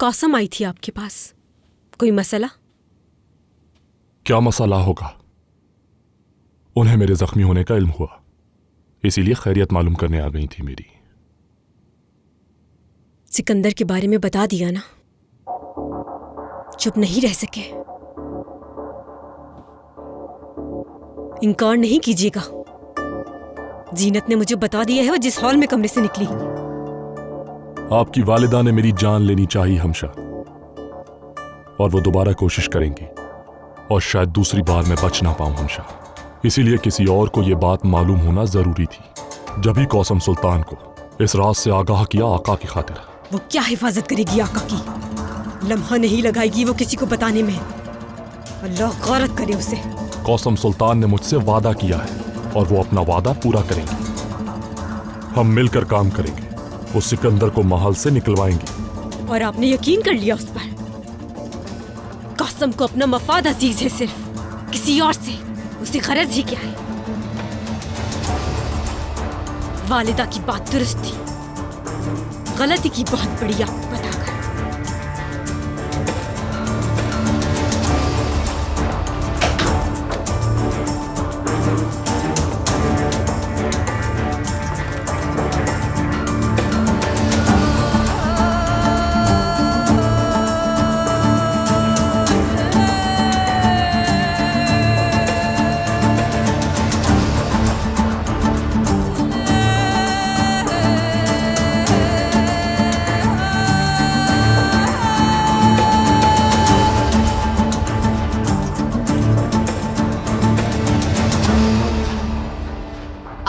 कौसम आई थी आपके पास, कोई मसला? क्या मसला होगा? उन्हें मेरे जख्मी होने का इल्म हुआ, इसीलिए खैरियत मालूम करने आ गई थी मेरी। सिकंदर के बारे में बता दिया ना, चुप नहीं रह सके। इनकार नहीं कीजिएगा। जीनत ने मुझे बता दिया है वो जिस हॉल में कमरे से निकली। आपकी वालिदा ने मेरी जान लेनी चाहिए हमशा, और वो दोबारा कोशिश करेंगी, और शायद दूसरी बार मैं बच ना पाऊं हमशा। इसीलिए किसी और को यह बात मालूम होना जरूरी थी। जब ही कौसम सुल्तान को इस राज से आगाह किया आका की खातिर। वो क्या हिफाजत करेगी आका की? लम्हा नहीं लगाएगी वो किसी को बताने में। अल्लाह गौरत करे उसे। कौसम सुल्तान ने मुझसे वादा किया है और वो अपना वादा पूरा करेंगे। हम मिलकर काम करेंगे, उस सिकंदर को महल से निकलवाएंगे। और आपने यकीन कर लिया उस पर? कौसम को अपना मफाद अजीज है, सिर्फ किसी और से उसे गरज ही क्या है? वालिदा की बात दुरुस्त थी, गलती की बहुत बड़ी आपको बताकर।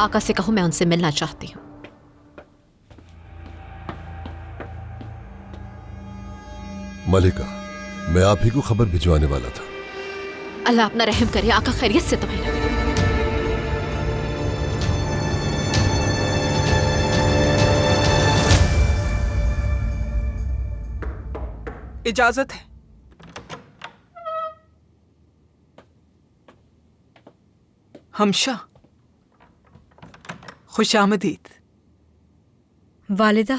आका से कहो मैं उनसे मिलना चाहती हूँ। मलिका, मैं आप ही को खबर भिजवाने वाला था। अल्लाह अपना रहम करे, आका खैरियत से तो है ना? इजाजत है। हमशा, खुशामदीद। वालिदा,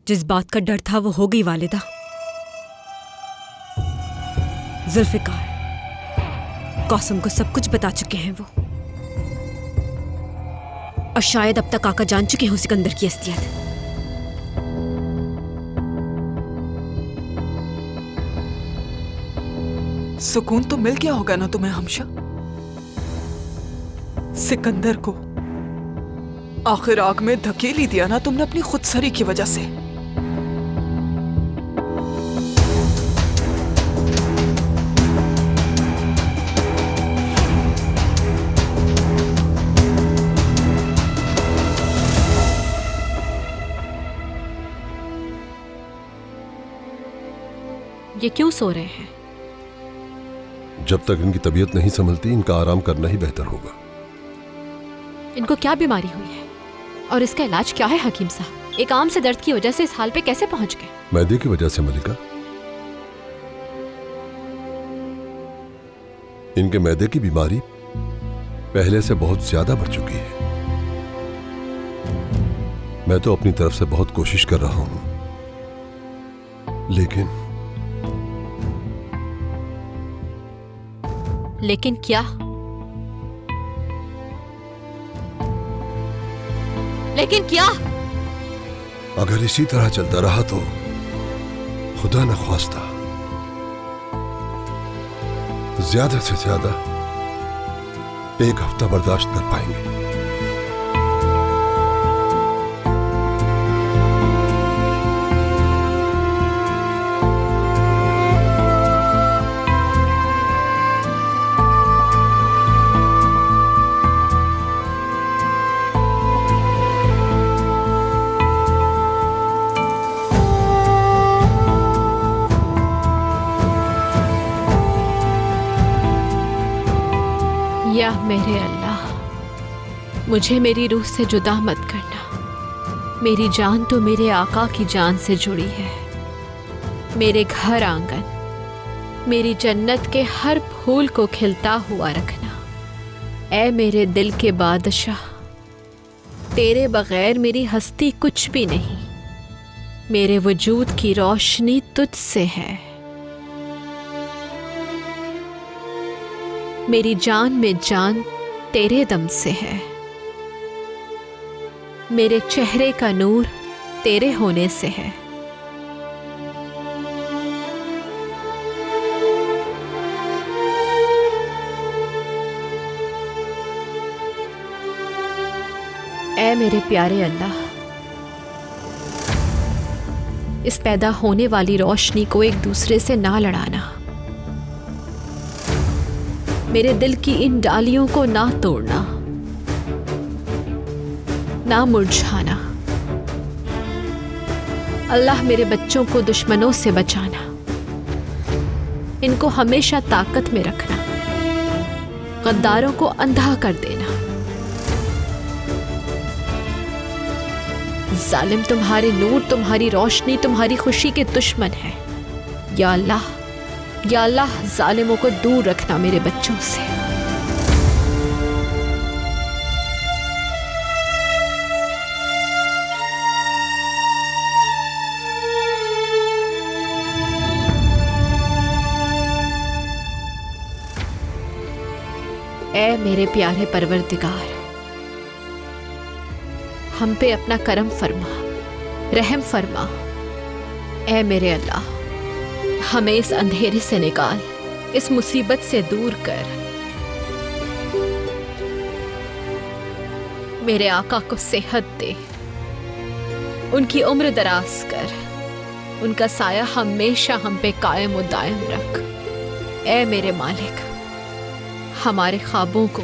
जिस बात का डर था वो हो गई वालिदा। जुल्फिकार कौसम को सब कुछ बता चुके हैं वो, और शायद अब तक आका जान चुके हैं सिकंदर की असलियत। सुकून तो मिल गया होगा ना तुम्हें हमशा? सिकंदर को आखिर आग में धकेल ही दिया ना तुमने अपनी खुदसरी की वजह से। ये क्यों सो रहे हैं? जब तक इनकी तबीयत नहीं संभलती इनका आराम करना ही बेहतर होगा। इनको क्या बीमारी हुई है और इसका इलाज क्या है हकीम साहब? एक आम से दर्द की वजह से इस हाल पे कैसे पहुंच गए? मैदे की वजह से मलिका। इनके मैदे की बीमारी पहले से बहुत ज्यादा बढ़ चुकी है। मैं तो अपनी तरफ से बहुत कोशिश कर रहा हूं, लेकिन क्या? लेकिन क्या? अगर इसी तरह चलता रहा तो खुदा न ख्वास्ता ज्यादा से ज्यादा एक हफ्ता बर्दाश्त कर पाएंगे। या मेरे अल्लाह, मुझे मेरी रूह से जुदा मत करना। मेरी जान तो मेरे आका की जान से जुड़ी है। मेरे घर आंगन, मेरी जन्नत के हर फूल को खिलता हुआ रखना। ऐ मेरे दिल के बादशाह, तेरे बगैर मेरी हस्ती कुछ भी नहीं। मेरे वजूद की रोशनी तुझसे है। मेरी जान में जान तेरे दम से है। मेरे चेहरे का नूर तेरे होने से है। ऐ मेरे प्यारे अल्लाह, इस पैदा होने वाली रोशनी को एक दूसरे से ना लड़ाना। मेरे दिल की इन डालियों को ना तोड़ना, ना मुरझाना। अल्लाह मेरे बच्चों को दुश्मनों से बचाना। इनको हमेशा ताकत में रखना, गद्दारों को अंधा कर देना। जालिम तुम्हारे नूर, तुम्हारी रोशनी, तुम्हारी खुशी के दुश्मन है। या अल्लाह, या अल्लाह, जालिमों को दूर रखना मेरे बच्चों से। ऐ मेरे प्यारे परवरदिगार, हम पे अपना करम फरमा, रहम फरमा। ऐ मेरे अल्लाह, हमें इस अंधेरे से निकाल, इस मुसीबत से दूर कर। मेरे आका को सेहत दे, उनकी उम्र दराज कर, उनका साया हमेशा हम पे कायम और दायम रख। ऐ मेरे मालिक, हमारे ख्वाबों को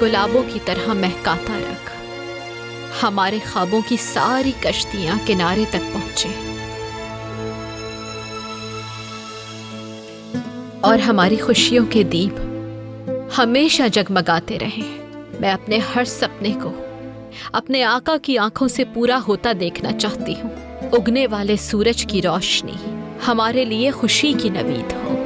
गुलाबों की तरह महकाता रख। हमारे ख्वाबों की सारी कश्तियां किनारे तक पहुंचे और हमारी खुशियों के दीप हमेशा जगमगाते रहें। मैं अपने हर सपने को अपने आका की आंखों से पूरा होता देखना चाहती हूँ। उगने वाले सूरज की रोशनी हमारे लिए खुशी की नवीद हो।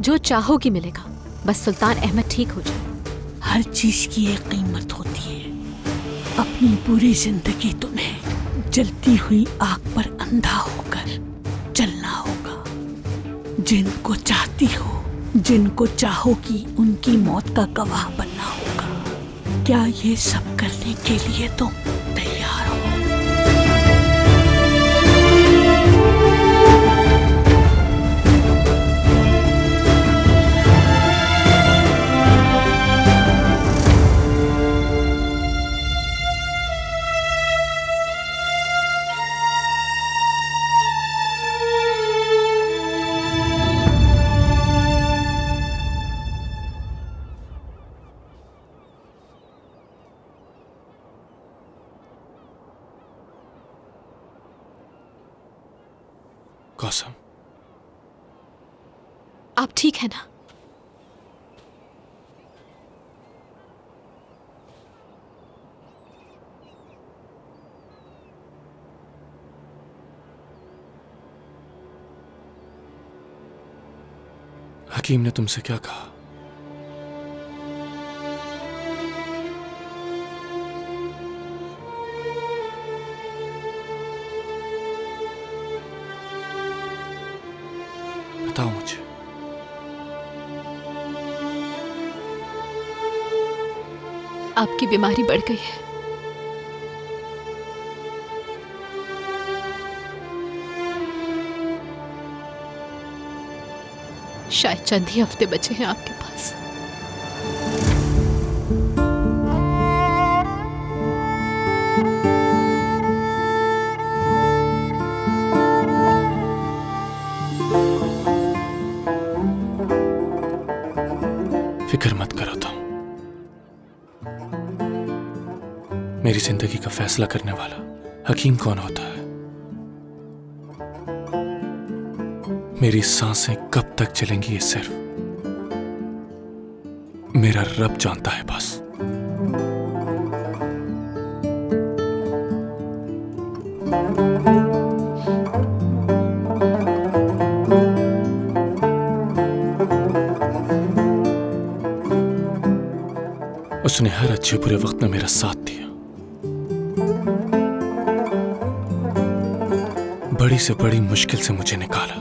जो चाहोगी मिलेगा, बस सुल्तान अहमद ठीक हो जाए। हर चीज की एक कीमत होती है। अपनी पूरी जिंदगी तुम्हें जलती हुई आग पर अंधा होकर चलना होगा। जिनको चाहती हो, जिनको चाहोगी, उनकी मौत का गवाह बनना होगा। क्या ये सब करने के लिए तुम तैयार हो? कौसम, आप ठीक है ना? हकीम ने तुमसे क्या कहा? बताओ मुझे। आपकी बीमारी बढ़ गई है। शायद चंद ही हफ्ते बचे हैं आपके पास। फिक्र मत करो तुम। मेरी जिंदगी का फैसला करने वाला हकीम कौन होता है? मेरी सांसें कब तक चलेंगी ये सिर्फ मेरा रब जानता है बस। उसने हर अच्छे बुरे वक्त में मेरा साथ दिया। बड़ी से बड़ी मुश्किल से मुझे निकाला।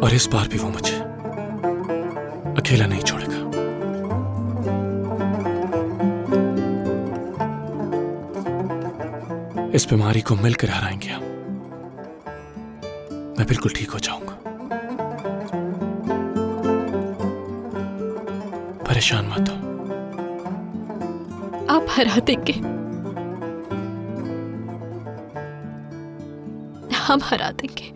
और इस बार भी वो मुझे अकेला नहीं छोड़ेगा। इस बीमारी को मिलकर हराएंगे हम। मैं बिल्कुल ठीक हो जाऊंगा। परेशान मत हो। आप हरा देंगे, हम हरा देंगे।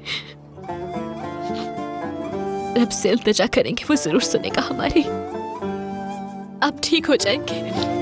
रब से इल्तिजा करेंगे, वो जरूर सुनेगा हमारी। आप ठीक हो जाएंगे।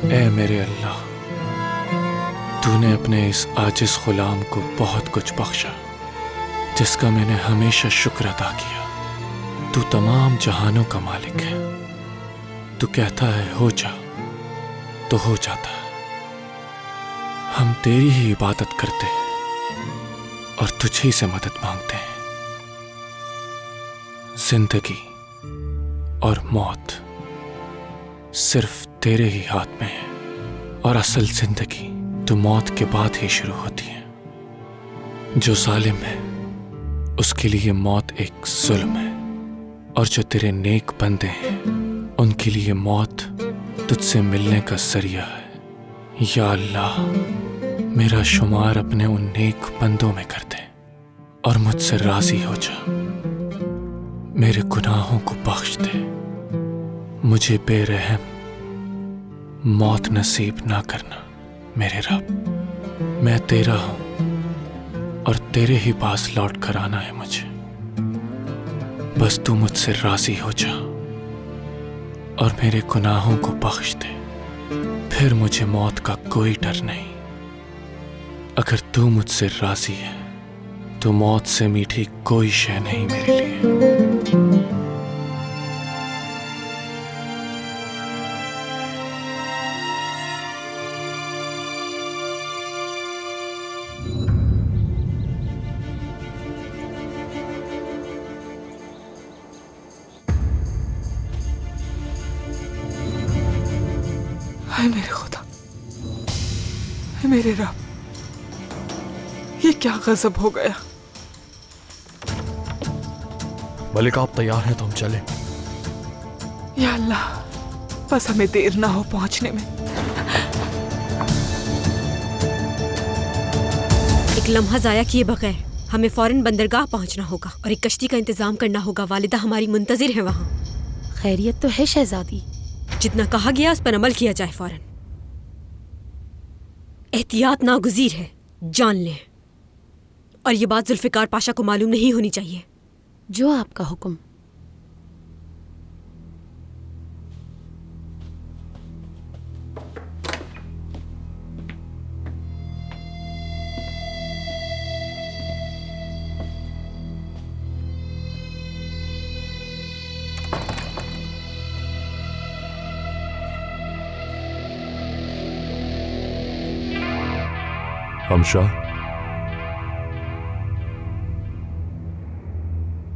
ऐ मेरे अल्लाह, तूने अपने इस आजिज गुलाम को बहुत कुछ बख्शा, जिसका मैंने हमेशा शुक्र अदा किया। तू तमाम जहानों का मालिक है। तू कहता है हो जा तो हो जाता है। हम तेरी ही इबादत करते हैं और तुझे ही से मदद मांगते हैं। जिंदगी और मौत सिर्फ तेरे ही हाथ में है, और असल जिंदगी तो मौत के बाद ही शुरू होती है। जो जालिम है उसके लिए मौत एक जुल्म है, और जो तेरे नेक बंदे हैं उनके लिए मौत तुझसे मिलने का जरिया है। या अल्लाह, मेरा शुमार अपने उन नेक बंदों में कर दे और मुझसे राजी हो जा। मेरे गुनाहों को बख्श दे, मुझे बेरहम मौत नसीब ना करना मेरे रब। मैं तेरा हूं और तेरे ही पास लौट कर आना है मुझे। बस तू मुझसे राजी हो जा और मेरे गुनाहों को बख्श दे, फिर मुझे मौत का कोई डर नहीं। अगर तू मुझसे राजी है तो मौत से मीठी कोई शय नहीं मेरे लिए। हाय मेरे खुदा, हाय मेरे रब, ये क्या गजब हो गया। मलिका, आप तैयार हैं तो हम चलें। या अल्लाह, बस हमें देर ना हो पहुंचने में। एक लम्हा जाया किए बगैर हमें फौरन बंदरगाह पहुंचना होगा और एक कश्ती का इंतजाम करना होगा। वालिदा हमारी मुंतजिर है वहाँ। खैरियत तो है शहजादी। जितना कहा गया उस पर अमल किया जाए फौरन। एहतियात नागुज़ीर है, जान लें। और ये बात जुल्फ़िकार पाशा को मालूम नहीं होनी चाहिए। जो आपका हुक्म। हमशा,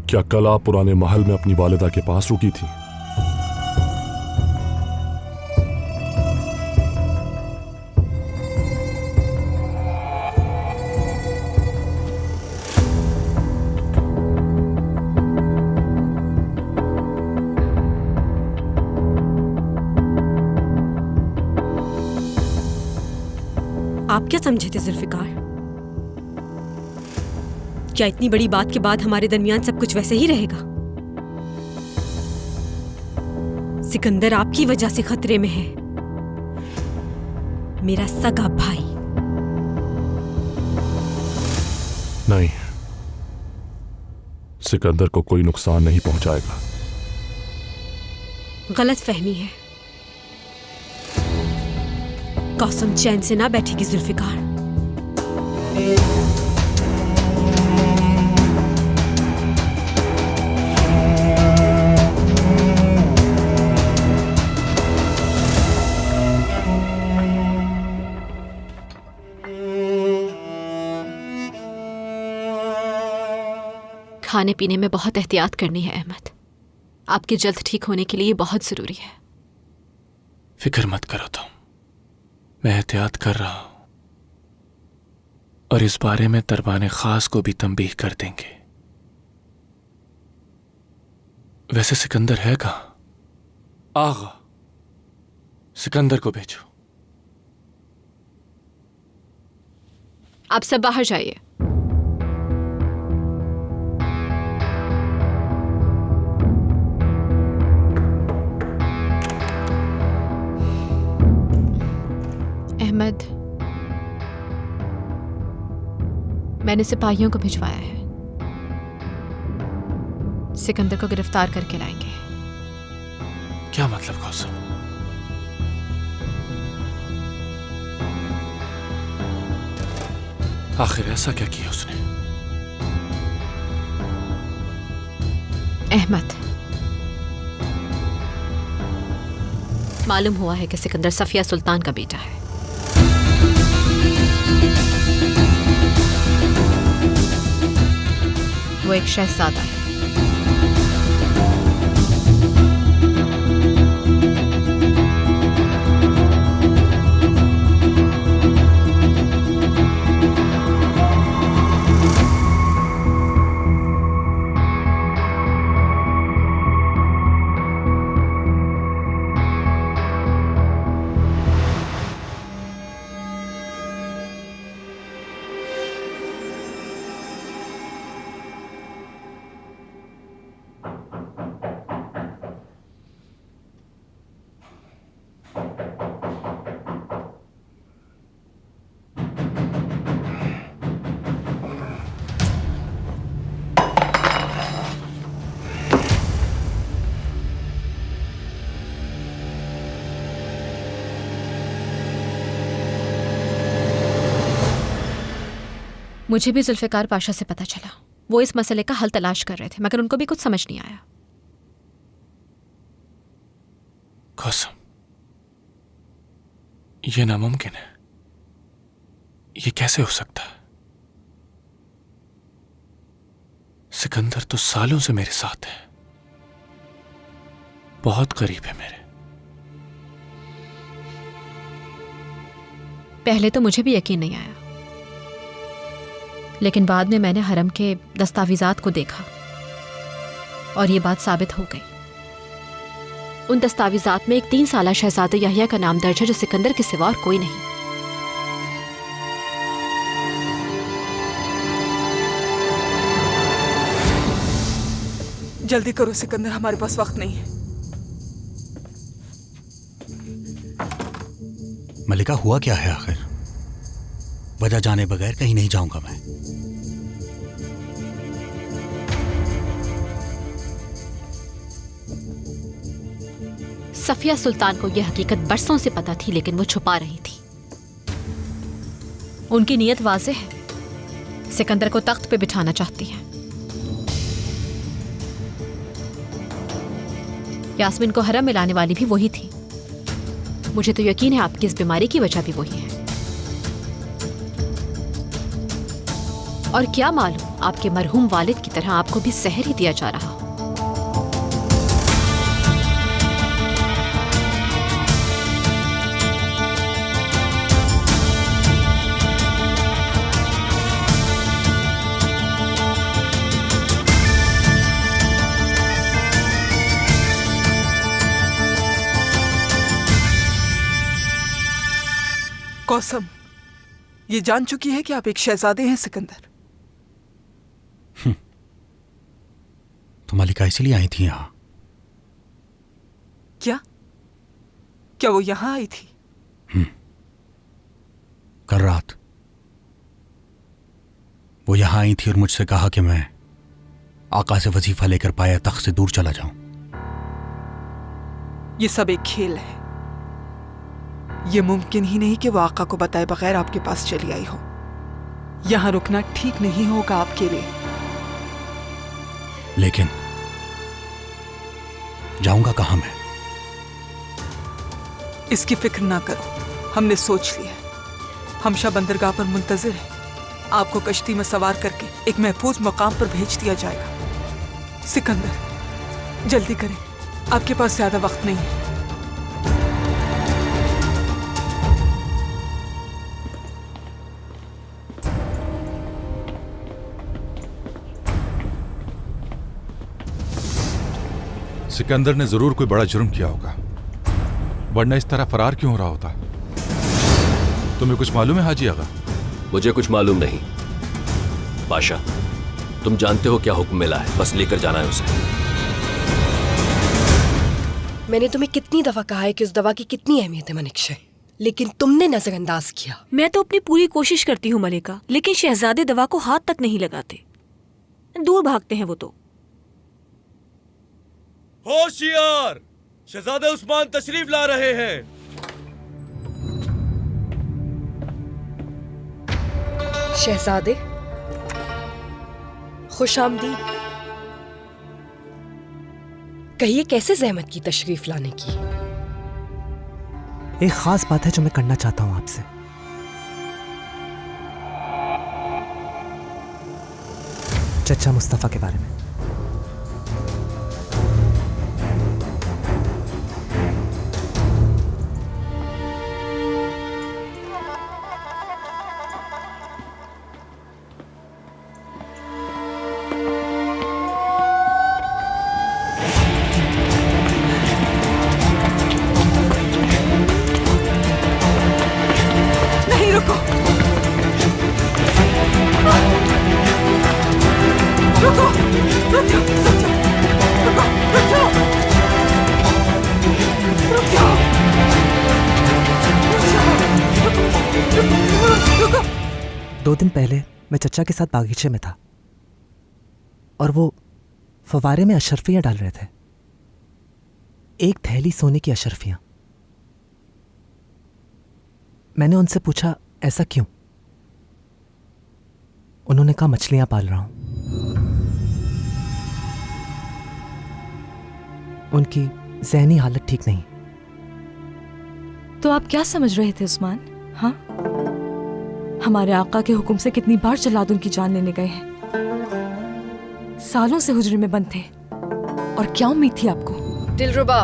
क्या कल आप पुराने महल में अपनी वालिदा के पास रुकी थी? आप क्या समझे थे जुल्फ़िकार? क्या इतनी बड़ी बात के बाद हमारे दरमियान सब कुछ वैसे ही रहेगा? सिकंदर आपकी वजह से खतरे में है, मेरा सगा भाई। नहीं, सिकंदर को कोई नुकसान नहीं पहुंचाएगा। गलत फहमी है। कसम चैन से ना बैठेगी जुल्फ़िकार। खाने पीने में बहुत एहतियात करनी है अहमद। आपके जल्द ठीक होने के लिए बहुत जरूरी है। फिक्र मत करो तुम, मैं एहतियात कर रहा हूं और इस बारे में दरबान खास को भी तंबीह कर देंगे। वैसे सिकंदर है कहां? आगा, सिकंदर को भेजो। आप सब बाहर जाइए। अहमद, मैंने सिपाहियों को भिजवाया है। सिकंदर को गिरफ्तार करके लाएंगे। क्या मतलब कौसम? आखिर ऐसा क्या किया उसने? अहमद, मालूम हुआ है कि सिकंदर सफिया सुल्तान का बेटा है। वो एक शहजादा है। मुझे भी जुल्फ़िकार पाशा से पता चला। वो इस मसले का हल तलाश कर रहे थे, मगर उनको भी कुछ समझ नहीं आया। कसम, ये नामुमकिन है। ये कैसे हो सकता है? सिकंदर तो सालों से मेरे साथ है, बहुत करीब है मेरे। पहले तो मुझे भी यकीन नहीं आया, लेकिन बाद में मैंने हरम के दस्तावेजात को देखा और ये बात साबित हो गई। उन दस्तावेजात में एक 3 साला शहजादे यहिया का नाम दर्ज है, जो सिकंदर के सिवा और कोई नहीं। जल्दी करो सिकंदर, हमारे पास वक्त नहीं है। मलिका, हुआ क्या है आखिर? वजह जाने बगैर कहीं नहीं जाऊंगा मैं। सफिया सुल्तान को यह हकीकत बरसों से पता थी, लेकिन वो छुपा रही थी। उनकी नीयत वाज़ेह है, सिकंदर को तख्त पे बिठाना चाहती है। यास्मीन को हरम में लाने वाली भी वही थी। मुझे तो यकीन है आपकी इस बीमारी की वजह भी वही है। और क्या मालूम, आपके मरहूम वालिद की तरह आपको भी जहर ही दिया जा रहा हो। कौसम, ये जान चुकी है कि आप एक शहजादे हैं सिकंदर। तो मलिका इसलिए आई थी यहां? क्या वो यहां आई थी? कल रात वो यहां आई थी और मुझसे कहा कि मैं आका से वजीफा लेकर पाया तख्त से दूर चला जाऊं। ये सब एक खेल है। ये मुमकिन ही नहीं कि वो आका को बताए बगैर आपके पास चली आई हो। यहां रुकना ठीक नहीं होगा आपके लिए। लेकिन जाऊंगा कहां मैं? इसकी फिक्र ना करो, हमने सोच लिया। हमशा बंदरगाह पर मुंतजिर है। आपको कश्ती में सवार करके एक महफूज मकाम पर भेज दिया जाएगा। सिकंदर, जल्दी करें, आपके पास ज्यादा वक्त नहीं है। सिकंदर ने जरूर कोई बड़ा जुर्म किया होगा, वरना इस तरह फरार क्यों हो रहा होता? तुम्हें कुछ मालूम है हाजी आगा? मुझे कुछ मालूम नहीं पाशा। तुम जानते हो क्या हुक्म मिला है, बस लेकर जाना है उसे। मैंने तुम्हें कितनी दफा कहा है कि उस दवा की कितनी अहमियत है मनिक्षा, लेकिन तुमने नजरअंदाज किया। मैं तो अपनी पूरी कोशिश करती हूँ मलिका, लेकिन शहजादे दवा को हाथ तक नहीं लगाते, दूर भागते हैं वो तो। होशियार, शहजादे उस्मान तशरीफ ला रहे हैं। शहजादे, खुशामदीद। कहिए कैसे जहमत की तशरीफ लाने की? एक खास बात है जो मैं करना चाहता हूं आपसे। चचा मुस्तफा के बारे में। दो दिन पहले मैं चचा के साथ बागीचे में था और वो फवारे में अशरफियां डाल रहे थे। एक थैली सोने की अशरफियां। मैंने उनसे पूछा ऐसा क्यों? उन्होंने कहा मछलियां पाल रहा हूं। उनकी ज़हनी हालत ठीक नहीं। तो आप क्या समझ रहे थे उस्मान? हाँ, हमारे आका के हुक्म से कितनी बार जल्लाद उनकी जान लेने गए हैं। सालों से हुजरे में बंद थे, और क्या उम्मीद थी आपको? दिलरुबा,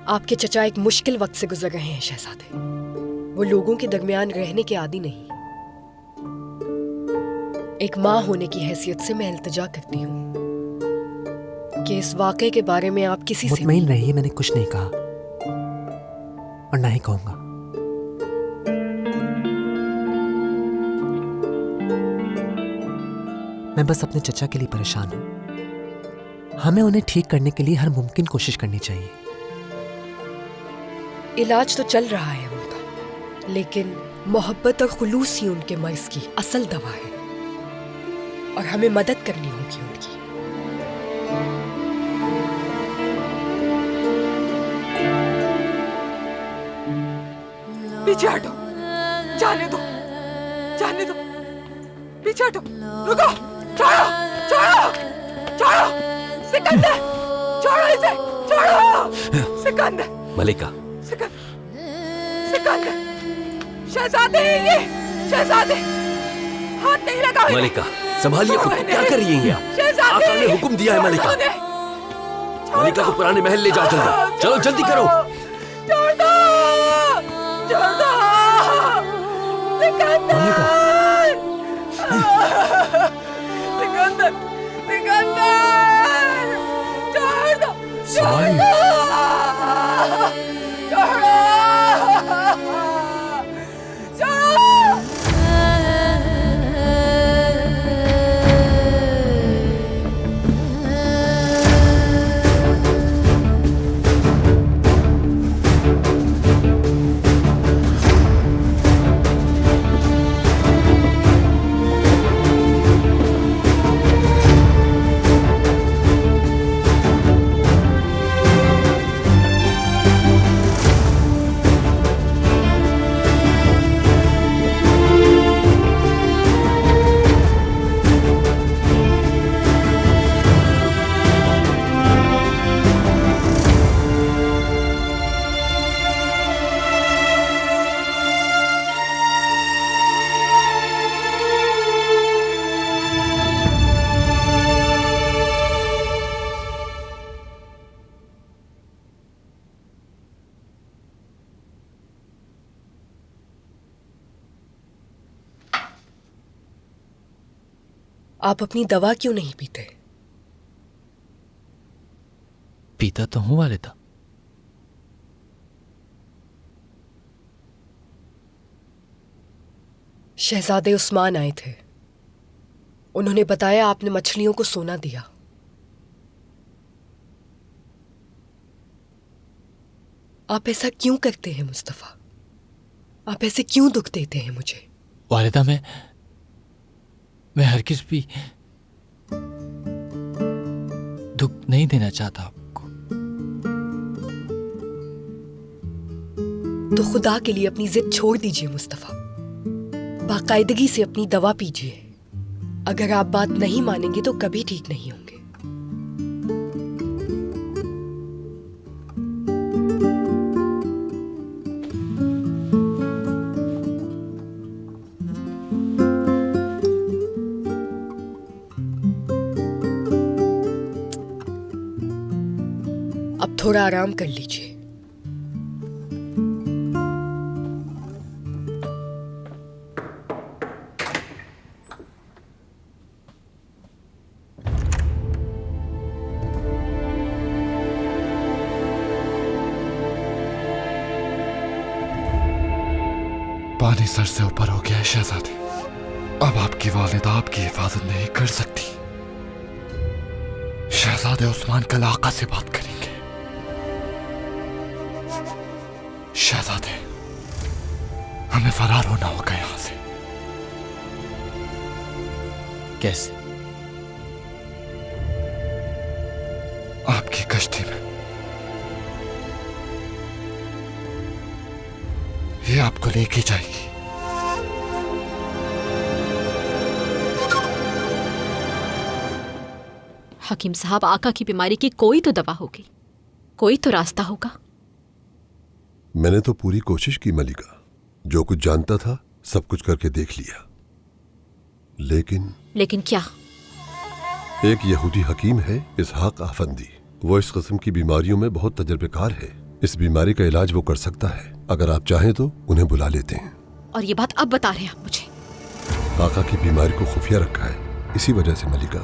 आपके चचा एक मुश्किल वक्त से गुजर रहे हैं शहजादे। वो लोगों के दरमियान रहने के आदी नहीं। एक माँ होने की हैसियत से मैं इल्तिजा करती हूँ कि इस वाक़े के बारे में आप किसी से मुतमईन रहिए, मैंने कुछ नहीं कहा और ना ही कहूंगा। मैं बस अपने चचा के लिए परेशान हूं। हमें उन्हें ठीक करने के लिए हर मुमकिन कोशिश करनी चाहिए। इलाज तो चल रहा है उनका, लेकिन मोहब्बत और खुलूस ही उनके मर्ज की असल दवा है, और हमें मदद करनी होगी उनकी। पीछे हटो, जाने दो, जाने दो, पीछे हटो, रुको, छोड़ो, छोड़ो, छोड़ो, सिकंदर, छोड़ो इसे, छोड़ो, सिकंदर, मलिका, सिकंदर, शहजादे हैं ये, शहजादे, हाथ नहीं लगाओ। मलिका, संभालिए खुद को, क्या कर रही हैं आप? आका ने हुक्म दिया है मलिका। मलिका को पुराने महल ले जाओ जल्दी, चलो जल्दी करो। छोड़ दो, छोड़ दो, सिकंदर, सिकंदर, सिकंदर, छोड़ दो, छोड़ दो, छोड़ो, आप अपनी दवा क्यों नहीं पीते? पीता तो हूं वालिदा। शहजादे उस्मान आए थे। उन्होंने बताया आपने मछलियों को सोना दिया। आप ऐसा क्यों करते हैं मुस्तफा? आप ऐसे क्यों दुख देते हैं मुझे? वालिदा, मैं हरगिज़ भी दुख नहीं देना चाहता आपको। तो खुदा के लिए अपनी जिद छोड़ दीजिए मुस्तफा। बाकायदगी से अपनी दवा पीजिए। अगर आप बात नहीं मानेंगे तो कभी ठीक नहीं होंगे। अब थोड़ा आराम कर लीजिए। पानी सर से ऊपर हो गया है शहजादी। अब आपकी वालिदा आपकी हिफाजत नहीं कर सकती। शहजादे उस्मान कल आका से बात करेंगे। शहजादे, हमें फरार होना होगा यहां से। कैसे? आपकी कश्ती में ये आपको लेके जाएगी। हकीम साहब, आका की बीमारी की कोई तो दवा होगी, कोई तो रास्ता होगा। मैंने तो पूरी कोशिश की मलिका, जो कुछ जानता था सब कुछ करके देख लिया, लेकिन क्या? एक यहूदी हकीम है इसहाक आफंदी, वो इस किस्म की बीमारियों में बहुत तजर्बेकार है। इस बीमारी का इलाज वो कर सकता है। अगर आप चाहें तो उन्हें बुला लेते हैं। और ये बात अब बता रहे हैं आप मुझे? आका की बीमारी को खुफिया रखा है, इसी वजह से मलिका।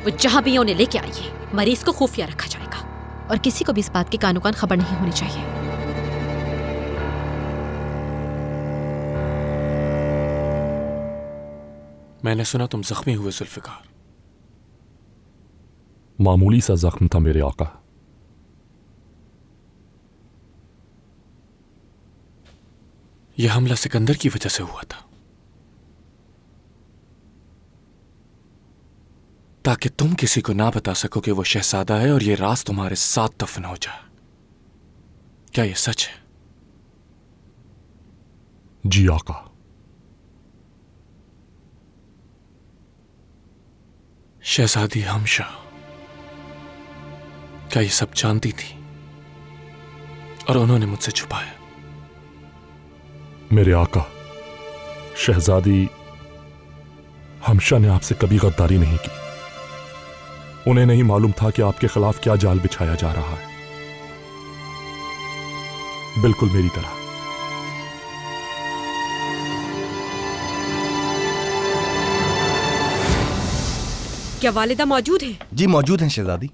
वो जहां भी है उन्हें लेके आइए। मरीज को खुफिया रखा जाएगा और किसी को भी इस बात की कानूकान खबर नहीं होनी चाहिए। मैंने सुना तुम जख्मी हुए जुल्फिकार। मामूली सा जख्म था मेरे आका। यह हमला सिकंदर की वजह से हुआ था, ताकि तुम किसी को ना बता सको कि वो शहजादा है और ये राज तुम्हारे साथ दफन हो जाए। क्या ये सच है? जी आका। शहजादी हमशा क्या ये सब जानती थी और उन्होंने मुझसे छुपाया? मेरे आका, शहजादी हमशा ने आपसे कभी गद्दारी नहीं की। उन्हें नहीं मालूम था कि आपके खिलाफ क्या जाल बिछाया जा रहा है, बिल्कुल मेरी तरह। क्या वालिदा मौजूद है? जी मौजूद हैं शहजादी।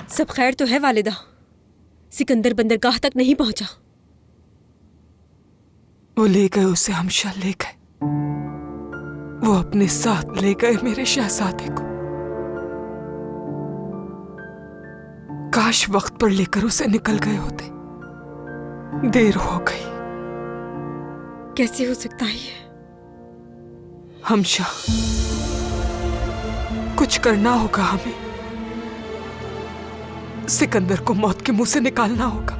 सब खैर तो है वालिदा? सिकंदर बंदरगाह तक नहीं पहुंचा? वो ले गए उसे, हमशा ले गए। वो अपने साथ ले गए मेरे शहजादे को। काश वक्त पर लेकर उसे निकल गए होते। देर हो गई। कैसे हो सकता है ये? हमशा, कुछ करना होगा हमें। सिकंदर को मौत के मुंह से निकालना होगा।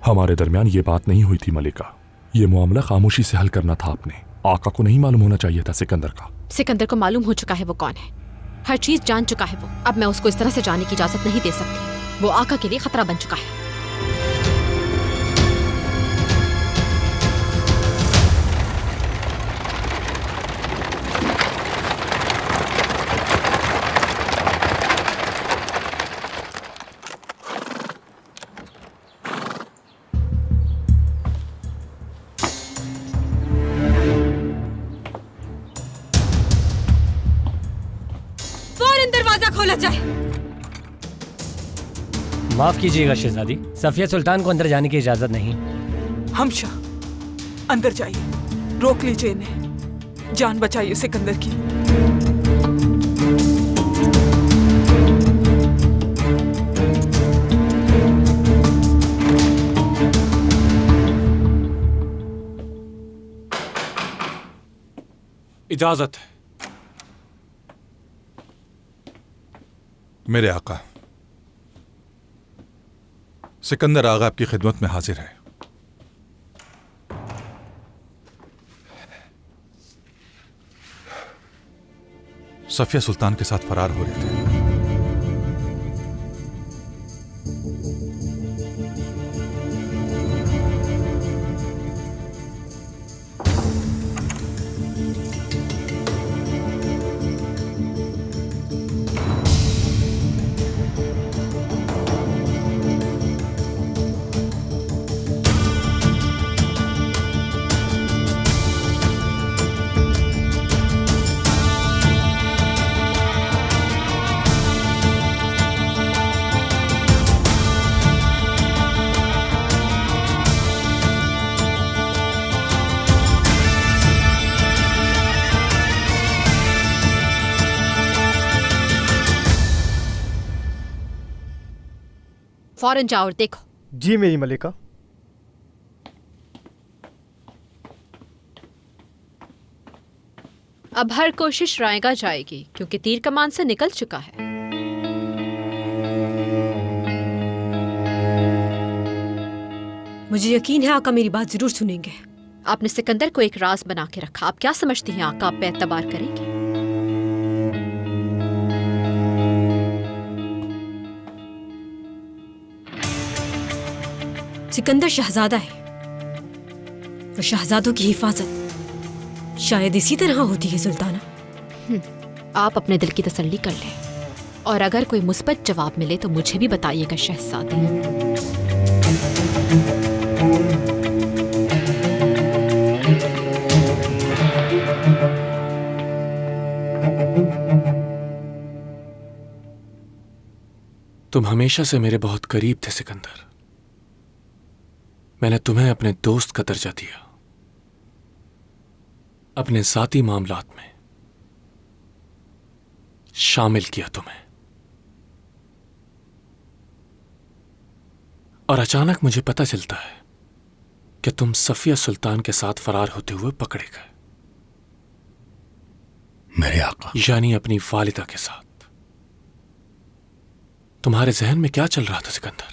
हमारे दरमियान ये बात नहीं हुई थी मलिका। ये मामला खामोशी से हल करना था आपने। आका को नहीं मालूम होना चाहिए था सिकंदर का। सिकंदर को मालूम हो चुका है वो कौन है, हर चीज जान चुका है वो। अब मैं उसको इस तरह से जाने की इजाजत नहीं दे सकती। वो आका के लिए खतरा बन चुका है। खोला जाए। माफ कीजिएगा शहजादी, सफिया सुल्तान को अंदर जाने की इजाजत नहीं। हमशा, अंदर जाइए, रोक लीजिए इन्हें। जान बचाइए सिकंदर की। इजाजत है। मेरे आका, सिकंदर आगा आपकी खिदमत में हाजिर है। सफिया सुल्तान के साथ फरार हो रहे थे। फौरन जाओ और देखो। जी मेरी मलिका। अब हर कोशिश रायगा जाएगी क्योंकि तीर कमान से निकल चुका है। मुझे यकीन है आका मेरी बात जरूर सुनेंगे। आपने सिकंदर को एक राज बना के रखा, आप क्या समझती हैं आका आप पे एतबार करेंगे? सिकंदर शहजादा है और शहजादों की हिफाजत शायद इसी तरह होती है सुल्ताना। आप अपने दिल की तसल्ली कर लें और अगर कोई मुस्बत जवाब मिले तो मुझे भी बताइएगा शहजादी। तुम हमेशा से मेरे बहुत करीब थे सिकंदर। मैंने तुम्हें अपने दोस्त का दर्जा दिया, अपने जाती मामलात में शामिल किया तुम्हें, और अचानक मुझे पता चलता है कि तुम सफिया सुल्तान के साथ फरार होते हुए पकड़े गए। मेरे आका, यानी अपनी वालिदा के साथ। तुम्हारे जहन में क्या चल रहा था सिकंदर?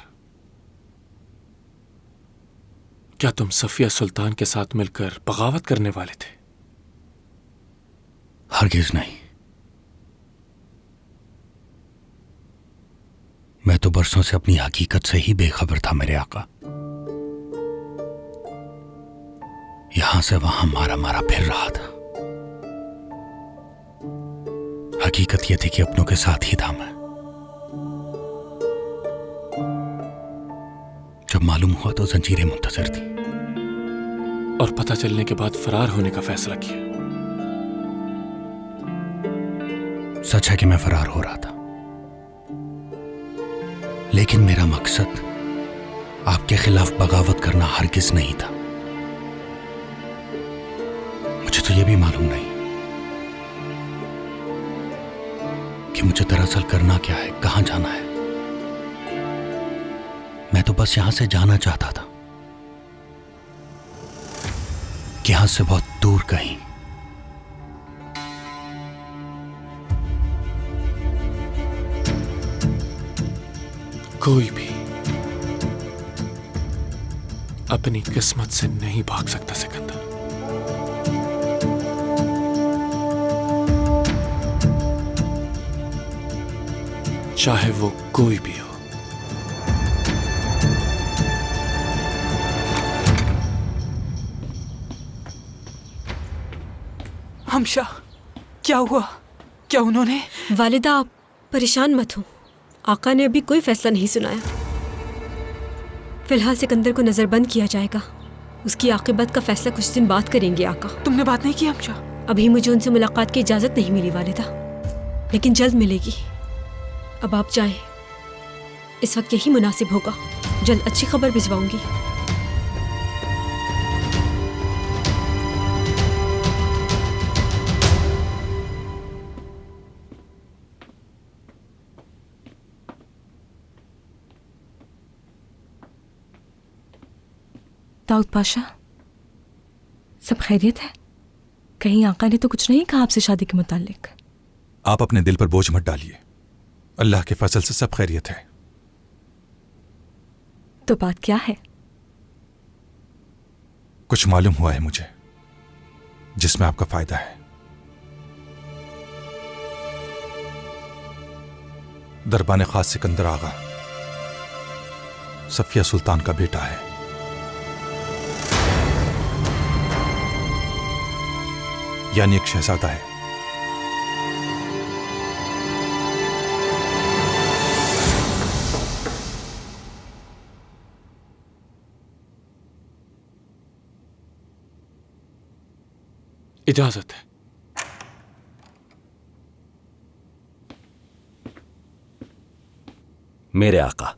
क्या तुम सफिया सुल्तान के साथ मिलकर बगावत करने वाले थे? हरगिज नहीं। मैं तो बरसों से अपनी हकीकत से ही बेखबर था मेरे आका। यहां से वहां मारा मारा फिर रहा था। हकीकत यह थी कि अपनों के साथ ही था मैं। जब मालूम हुआ तो जंजीरें मुंतजर थी। और पता चलने के बाद फरार होने का फैसला किया। सच है कि मैं फरार हो रहा था, लेकिन मेरा मकसद आपके खिलाफ बगावत करना हरगिज नहीं था। मुझे तो यह भी मालूम नहीं कि मुझे दरअसल करना क्या है, कहां जाना है। मैं तो बस यहां से जाना चाहता था, कि यहां से बहुत दूर कहीं। कोई भी अपनी किस्मत से नहीं भाग सकता सिकंदर। चाहे वो कोई भी हो। हमशा, क्या हुआ? क्या उन्होंने? वालिदा आप परेशान मत हो, आका ने अभी कोई फैसला नहीं सुनाया। फिलहाल सिकंदर को नजरबंद किया जाएगा, उसकी आकिबत का फैसला कुछ दिन बाद करेंगे आका। तुमने बात नहीं की हमशा? अभी मुझे उनसे मुलाकात की इजाजत नहीं मिली वालिदा, लेकिन जल्द मिलेगी। अब आप जाएं, इस वक्त यही मुनासिब होगा। जल्द अच्छी खबर भिजवाऊंगी। दाऊद पाशा, सब खैरियत है? कहीं आका ने तो कुछ नहीं कहा आपसे शादी के मुतालिक? आप अपने दिल पर बोझ मत डालिए, अल्लाह के फजल से सब खैरियत है। तो बात क्या है? कुछ मालूम हुआ है मुझे जिसमें आपका फायदा है। दरबान खास सिकंदर आगा सफिया सुल्तान का बेटा है। यानी एक शहजादा है। इजाजत है। मेरे आका,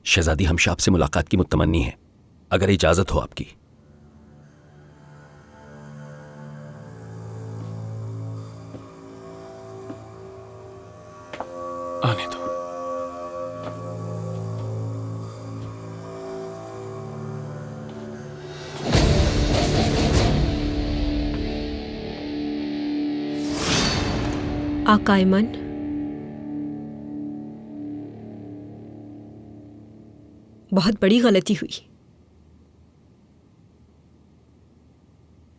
शहजादी हमशा आपसे मुलाकात की मुतमन्नी है, अगर इजाजत हो आपकी। आने दो। आका ऐमन, बहुत बड़ी गलती हुई।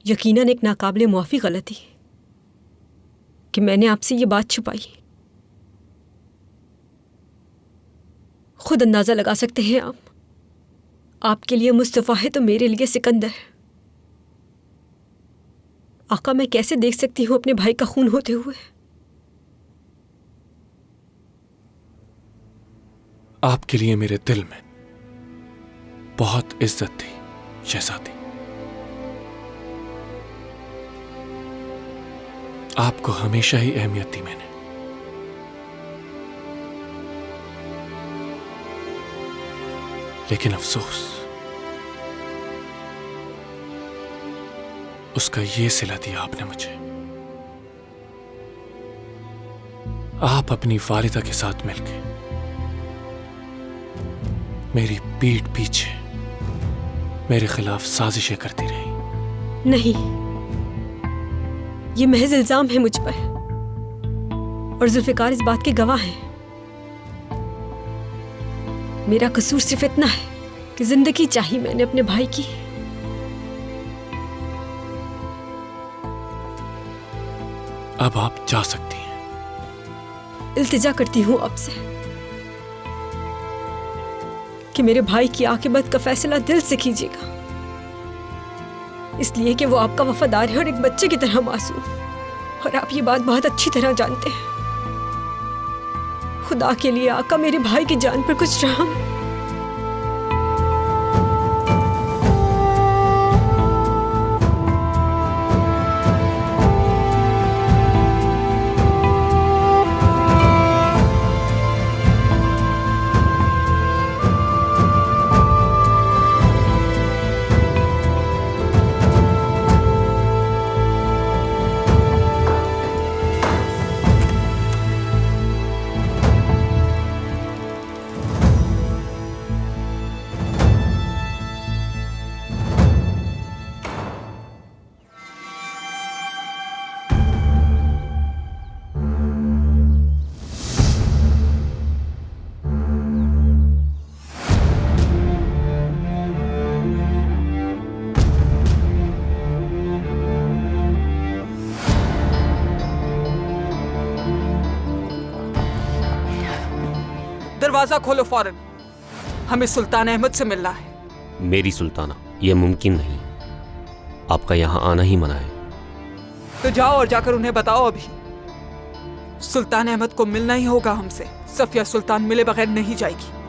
यकीनन एक नाकाबिले मुआफ़ी गलती कि मैंने आपसे ये बात छुपाई। खुद अंदाजा लगा सकते हैं आप, आपके लिए मुस्तफ़ा है तो मेरे लिए सिकंदर। आका, मैं कैसे देख सकती हूँ अपने भाई का खून होते हुए? आपके लिए मेरे दिल में बहुत इज्जत थी शहजादी। आपको हमेशा ही अहमियत दी मैंने। लेकिन अफसोस, उसका ये सिला दिया आपने मुझे। आप अपनी वालिदा के साथ मिलकर मेरी पीठ पीछे मेरे खिलाफ साजिशें करती रही। नहीं, ये महज इल्जाम है मुझ पर, और जुल्फिकार इस बात के गवाह हैं। मेरा कसूर सिर्फ इतना है कि जिंदगी चाही मैंने अपने भाई की। अब आप जा सकती हैं। इल्तिजा करती हूं आपसे कि मेरे भाई की आकिबत का फैसला दिल से कीजिएगा, इसलिए कि वो आपका वफादार है और एक बच्चे की तरह मासूम, और आप ये बात बहुत अच्छी तरह जानते हैं। खुदा के लिए आका, मेरे भाई की जान पर कुछ रहम। दरवाजा खोलो फौरन, हमें सुल्तान अहमद से मिलना है। मेरी सुल्ताना, यह मुमकिन नहीं। आपका यहाँ आना ही मना है। तो जाओ और जाकर उन्हें बताओ अभी सुल्तान अहमद को मिलना ही होगा हमसे। सफिया सुल्तान मिले बगैर नहीं जाएगी।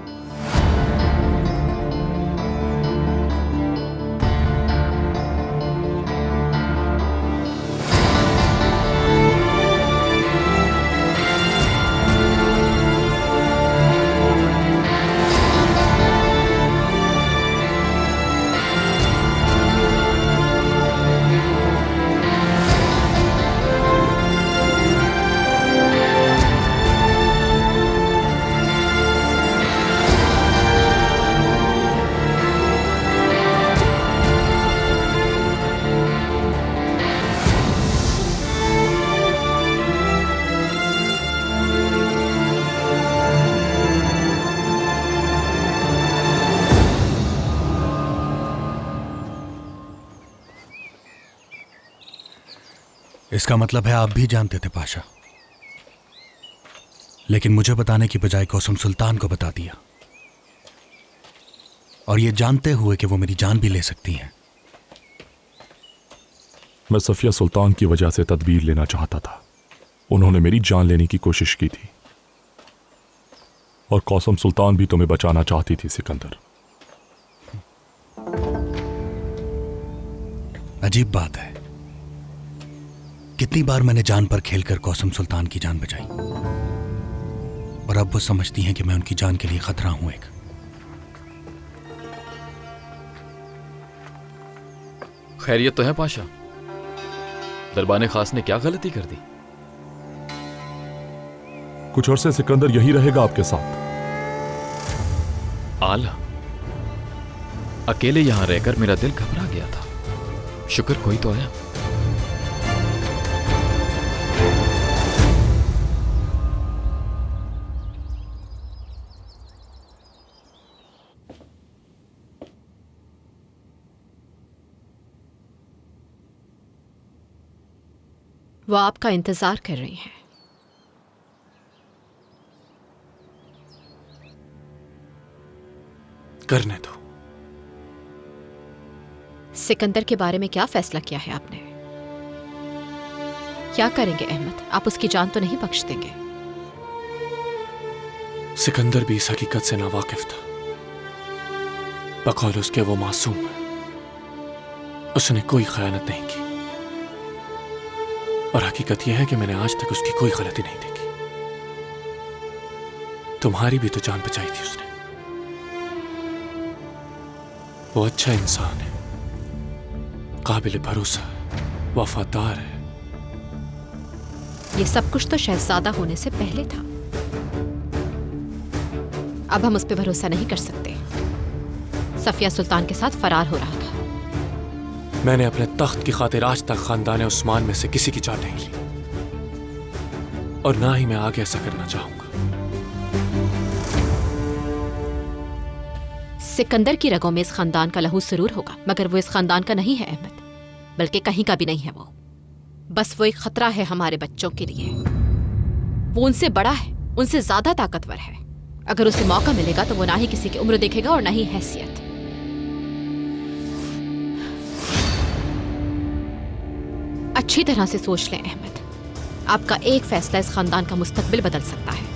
इसका मतलब है आप भी जानते थे पाशा, लेकिन मुझे बताने की बजाय कसम सुल्तान को बता दिया, और ये जानते हुए कि वो मेरी जान भी ले सकती हैं। मैं सफिया सुल्तान की वजह से तदबीर लेना चाहता था। उन्होंने मेरी जान लेने की कोशिश की थी, और कसम सुल्तान भी तुम्हें बचाना चाहती थी सिकंदर। अजीब बात है, कितनी बार मैंने जान पर खेलकर कसम सुल्तान की जान बचाई, और अब वो समझती हैं कि मैं उनकी जान के लिए खतरा हूं। एक खैरियत तो है पाशा? दरबाने खास ने क्या गलती कर दी? कुछ अरसे सिकंदर यही रहेगा आपके साथ। आला, अकेले यहां रहकर मेरा दिल घबरा गया था। शुक्र कोई तो आया। वो आपका इंतजार कर रही हैं। करने दो। सिकंदर के बारे में क्या फैसला किया है आपने? क्या करेंगे अहमद? आप उसकी जान तो नहीं बख्श देंगे? सिकंदर भी इस हकीकत से नावाकिफ था। बकौल उसके वो मासूम है, उसने कोई खयानत नहीं की। और हकीकत यह है कि मैंने आज तक उसकी कोई गलती नहीं देखी। तुम्हारी भी तो जान बचाई थी उसने। वो अच्छा इंसान है, काबिल भरोसा है, वफादार है। ये सब कुछ तो शहजादा होने से पहले था। अब हम उस पर भरोसा नहीं कर सकते। सफिया सुल्तान के साथ फरार हो रहा था। मैंने अपने तख्त की खातिर आज तक खानदान उस्मान में से किसी की जान नहीं ली, और ना ही मैं आगे ऐसा करना चाहूंगा। सिकंदर की रगों में इस खानदान का लहू जरूर होगा, मगर वो इस खानदान का नहीं है अहमद, बल्कि कहीं का भी नहीं है। वो बस वो एक खतरा है हमारे बच्चों के लिए। वो उनसे बड़ा है, उनसे ज्यादा ताकतवर है। अगर उसे मौका मिलेगा तो वो ना ही किसी की उम्र देखेगा और ना ही हैसियत। अच्छी तरह से सोच लें अहमद, आपका एक फैसला इस खानदान का मुस्तकबिल बदल सकता है।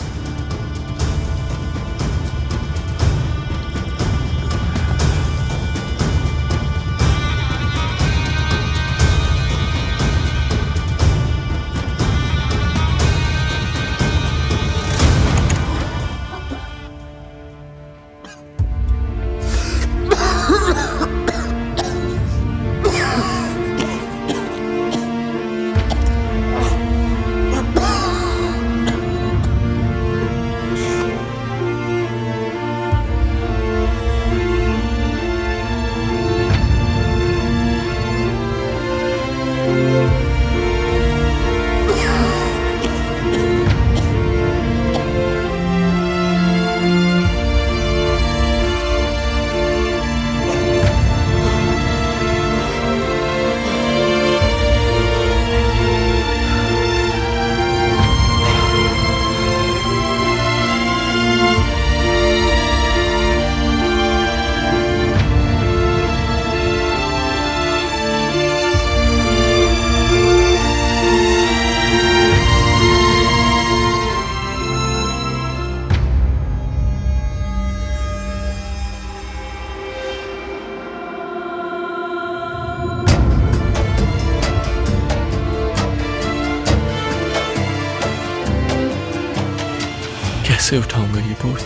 कैसे उठाऊंगा ये बोझ?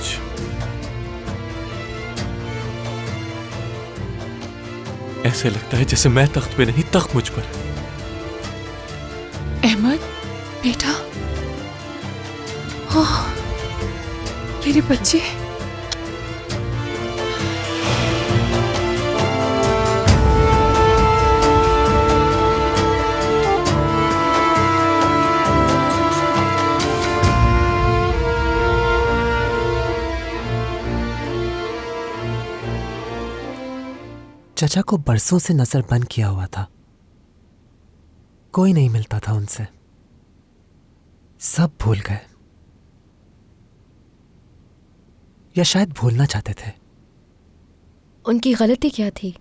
ऐसे लगता है जैसे मैं तख्त पे नहीं, तख्त मुझ पर है। अहमद बेटा, ओह मेरे बच्चे। चचा को बरसों से नजर बंद किया हुआ था। कोई नहीं मिलता था उनसे, सब भूल गए, या शायद भूलना चाहते थे। उनकी गलती क्या थी?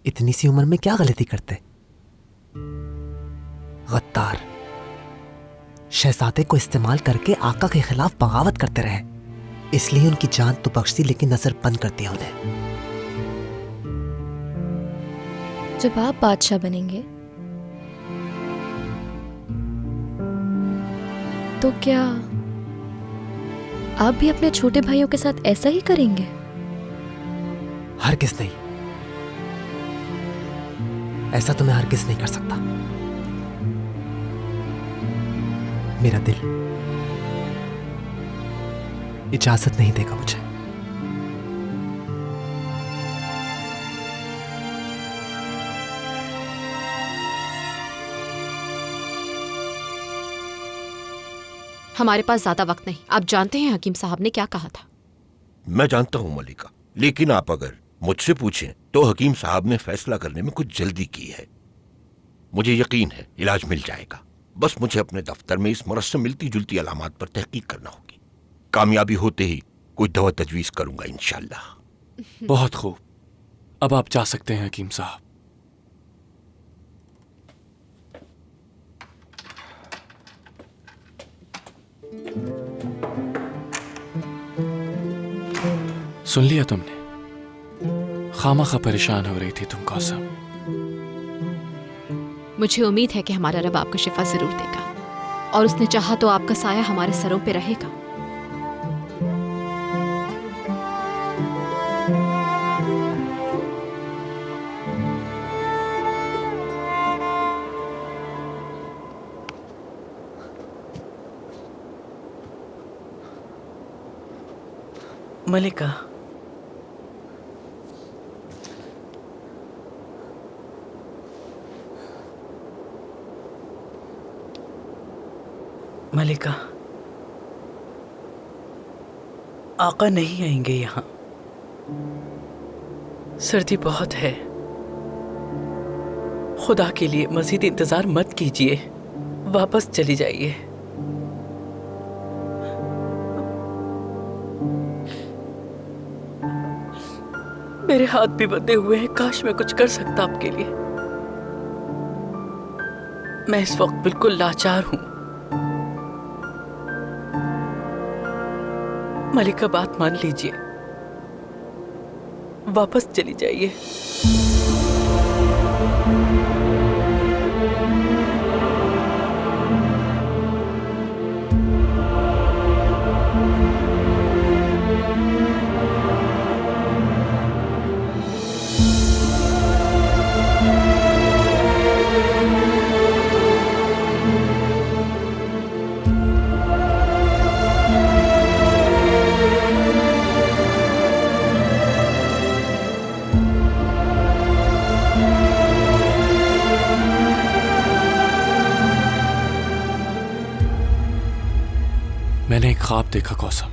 इतनी सी उम्र में क्या गलती करते? गद्दार, शहजादे को इस्तेमाल करके आका के खिलाफ बगावत करते रहे, इसलिए उनकी जान तो बख्शी लेकिन नजर बंद कर दिया उन्हें। जब आप बादशाह बनेंगे तो क्या आप भी अपने छोटे भाइयों के साथ ऐसा ही करेंगे? हरगिज़ नहीं, ऐसा तो मैं हरगिज़ नहीं कर सकता। मेरा दिल इजाजत नहीं देगा मुझे। हमारे पास ज्यादा वक्त नहीं। आप जानते हैं हकीम साहब ने क्या कहा था? मैं जानता हूं मलिका, लेकिन आप अगर मुझसे पूछें तो हकीम साहब ने फैसला करने में कुछ जल्दी की है। मुझे यकीन है इलाज मिल जाएगा। बस मुझे अपने दफ्तर में इस मरज से मिलती जुलती अलामात पर तहकीक करना होगी। कामयाबी होते ही कोई दवा तजवीज करूंगा इंशाल्लाह। बहुत खूब, अब आप जा सकते हैं हकीम साहब। सुन लिया तुमने? खामखा परेशान हो रही थी तुम कौसम। मुझे उम्मीद है कि हमारा रब आपको शिफा जरूर देगा, और उसने चाहा तो आपका साया हमारे सरों पे रहेगा। मलिका, मलिका, आका नहीं आएंगे यहाँ। सर्दी बहुत है। खुदा के लिए मजीद इंतजार मत कीजिए, वापस चली जाइए। मेरे हाथ भी बंधे हुए हैं, काश मैं कुछ कर सकता आपके लिए। मैं इस वक्त बिल्कुल लाचार हूं। मलिका, बात मान लीजिए, वापस चली जाइए। मैंने एक ख्वाब देखा कौसम,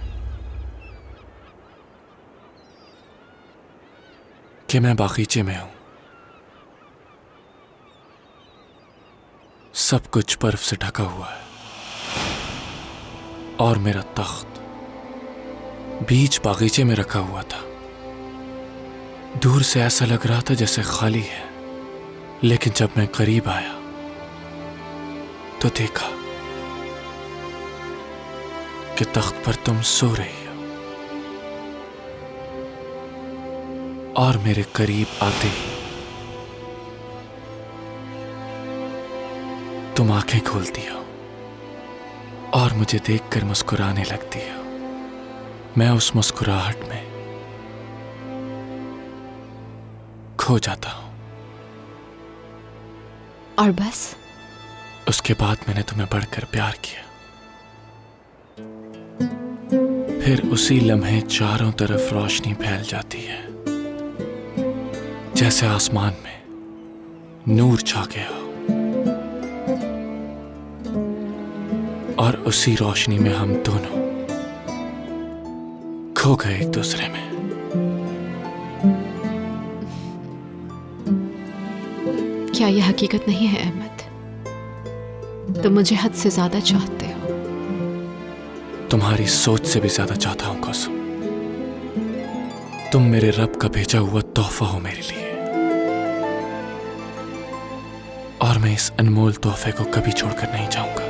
कि मैं बागीचे में हूं। सब कुछ बर्फ से ढका हुआ है और मेरा तख्त बीच बागीचे में रखा हुआ था। दूर से ऐसा लग रहा था जैसे खाली है, लेकिन जब मैं करीब आया तो देखा कि तख्त पर तुम सो रही हो, और मेरे करीब आते ही तुम आंखें खोलती हो और मुझे देखकर मुस्कुराने लगती हो। मैं उस मुस्कुराहट में खो जाता हूं। और बस उसके बाद मैंने तुम्हें बढ़कर प्यार किया। फिर उसी लम्हे चारों तरफ रोशनी फैल जाती है, जैसे आसमान में नूर छा गया हो, और उसी रोशनी में हम दोनों खो गए एक दूसरे में। क्या यह हकीकत नहीं है अहमद? तुम मुझे हद से ज्यादा चाहते हो। तुम्हारी सोच से भी ज्यादा चाहता हूं कौसम। तुम मेरे रब का भेजा हुआ तोहफा हो मेरे लिए, और मैं इस अनमोल तोहफे को कभी छोड़कर नहीं जाऊंगा।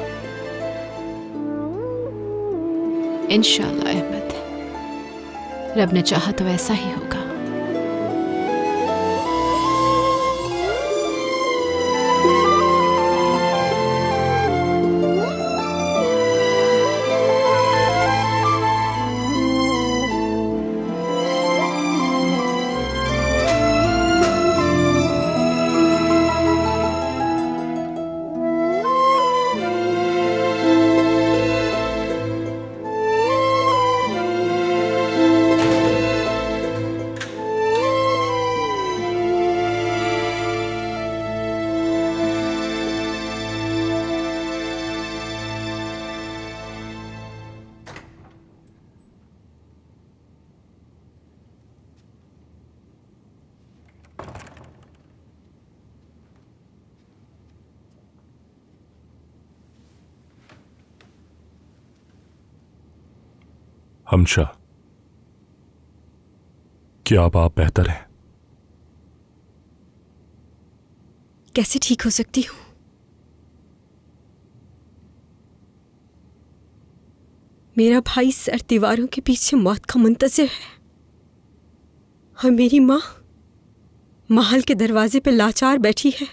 इंशाअल्लाह अहमद, रब ने चाहा तो ऐसा ही होगा। हमशा, क्या अब आप बेहतर हैं? कैसे ठीक हो सकती हूँ? मेरा भाई सर दीवारों के पीछे मौत का मुंतज़िर है और मेरी माँ महल के दरवाजे पे लाचार बैठी है।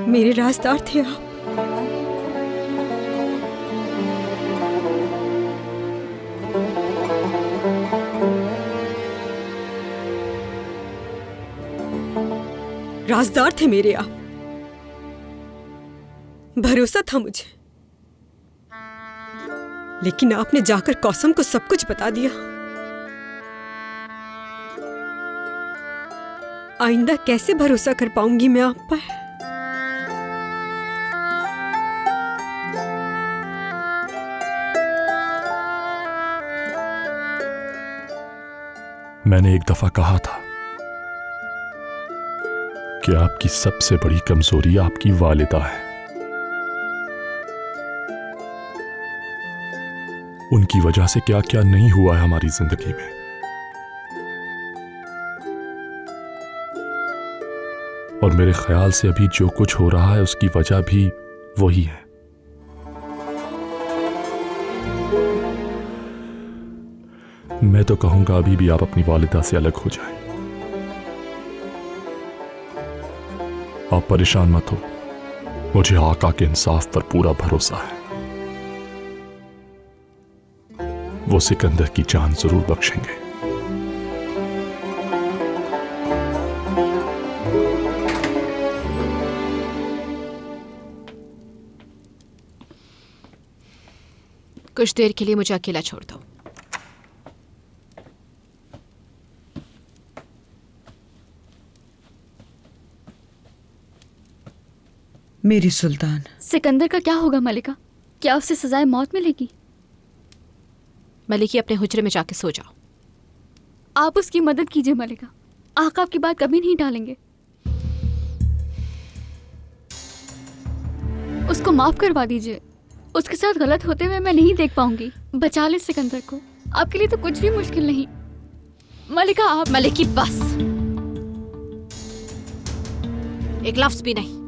मेरे राजदार थे आप। राजदार थे मेरे आप। भरोसा था मुझे, लेकिन आपने जाकर कौसम को सब कुछ बता दिया। आइंदा कैसे भरोसा कर पाऊंगी मैं आप पर? मैंने एक दफा कहा था कि आपकी सबसे बड़ी कमजोरी आपकी वालिदा है। उनकी वजह से क्या क्या नहीं हुआ है हमारी जिंदगी में। और मेरे ख्याल से अभी जो कुछ हो रहा है उसकी वजह भी वही है। मैं तो कहूंगा अभी भी आप अपनी वालिदा से अलग हो जाएं। आप परेशान मत हो, मुझे आका के इंसाफ पर पूरा भरोसा है। वो सिकंदर की जान जरूर बख्शेंगे। कुछ देर के लिए मुझे अकेला छोड़ दो। मेरी सुल्तान। सिकंदर का क्या होगा मलिका? क्या उसे सजाए मौत मिलेगी? मलिकी, अपने हुजरे में जाके सो जाओ। आप उसकी मदद कीजिए मलिका। आका आपकी बात कभी नहीं टालेंगे। उसको माफ करवा दीजिए। उसके साथ गलत होते हुए मैं नहीं देख पाऊंगी। बचा ले सिकंदर को। आपके लिए तो कुछ भी मुश्किल नहीं। मलिका आप। मलिकी बस, एक लफ्ज भी नहीं।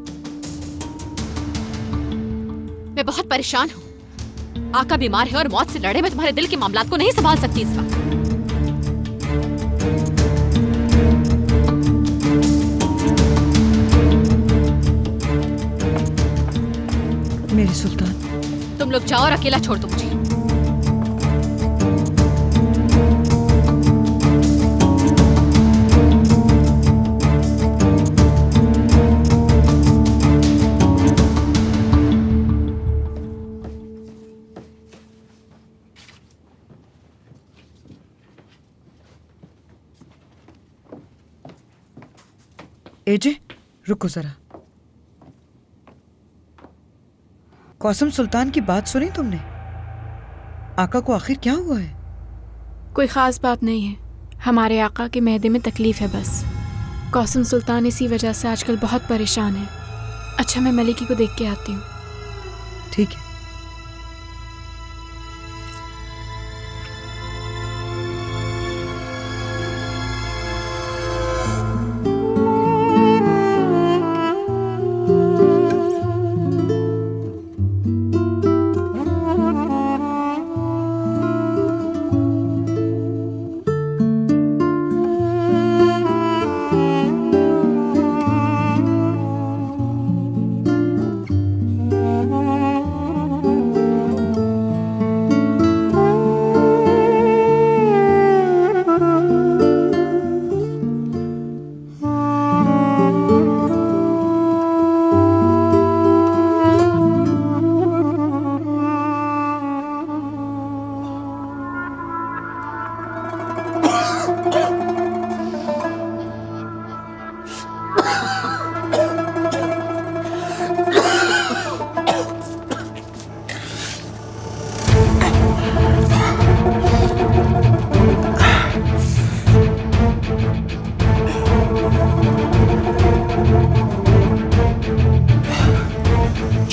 मैं बहुत परेशान हूं। आका बीमार है और मौत से लड़े। मैं तुम्हारे दिल के मामलात को नहीं संभाल सकती इस वक्त। मेरी सुल्तान। तुम लोग जाओ और अकेला छोड़ दो मुझे। एजे, रुको जरा। कौसम सुल्तान की बात सुनी तुमने? आका को आखिर क्या हुआ है? कोई खास बात नहीं है। हमारे आका के मैदे में तकलीफ है बस। कौसम सुल्तान इसी वजह से आजकल बहुत परेशान है। अच्छा, मैं मलिकी को देख के आती हूँ। ठीक है।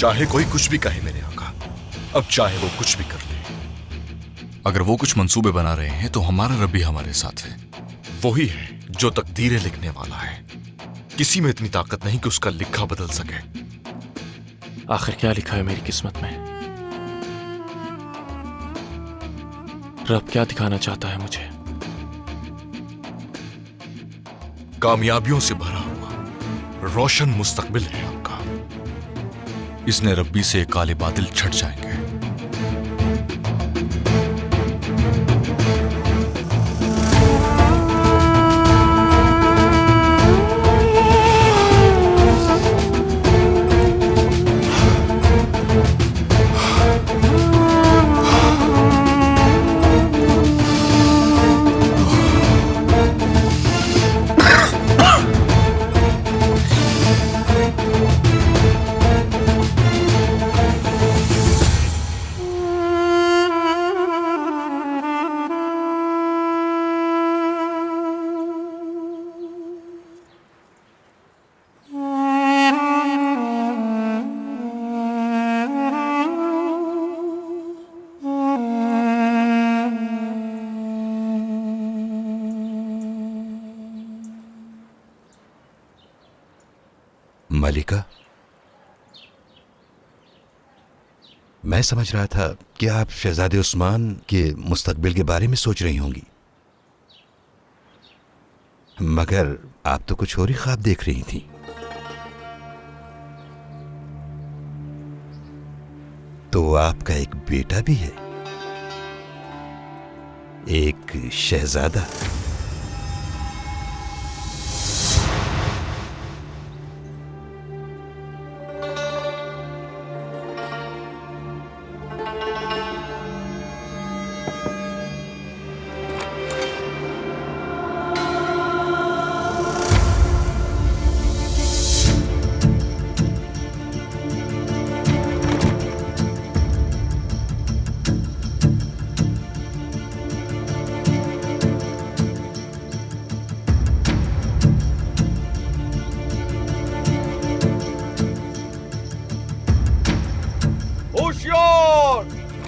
चाहे कोई कुछ भी कहे मेरे आका, अब चाहे वो कुछ भी कर ले, अगर वो कुछ मंसूबे बना रहे हैं तो हमारा रब भी हमारे साथ है। वही है जो तकदीरें लिखने वाला है। किसी में इतनी ताकत नहीं कि उसका लिखा बदल सके। आखिर क्या लिखा है मेरी किस्मत में? रब क्या दिखाना चाहता है मुझे? कामयाबियों से भरा हुआ रोशन मुस्तकबिल है आपका। इसने रब्बी से काले बादल छट जाएंगे। मलिका, मैं समझ रहा था कि आप शहजादे उस्मान के मुस्तकबिल के बारे में सोच रही होंगी, मगर आप तो कुछ और ही ख्वाब देख रही थी। तो आपका एक बेटा भी है, एक शहजादा।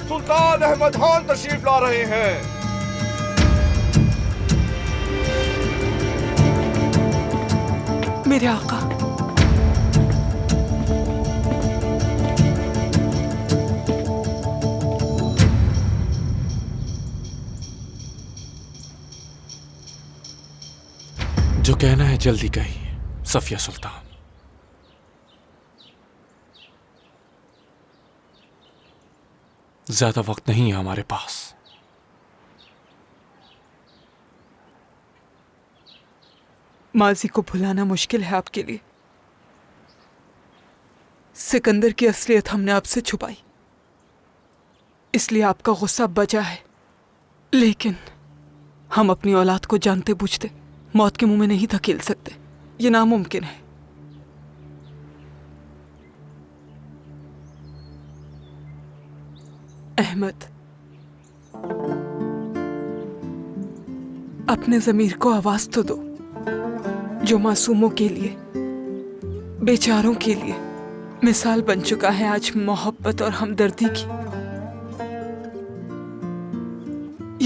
सुल्तान अहमद खान तशरीफ ला रहे हैं। मेरे आका, जो कहना है जल्दी कहिए सफिया सुल्तान। ज्यादा वक्त नहीं है हमारे पास। माजी को भुलाना मुश्किल है आपके लिए। सिकंदर की असलियत हमने आपसे छुपाई, इसलिए आपका गुस्सा बचा है। लेकिन हम अपनी औलाद को जानते बूझते मौत के मुंह में नहीं धकेल सकते, ये नामुमकिन है। अहमद, अपने ज़मीर को आवाज तो दो, जो मासूमों के लिए, बेचारों के लिए मिसाल बन चुका है आज मोहब्बत और हमदर्दी की।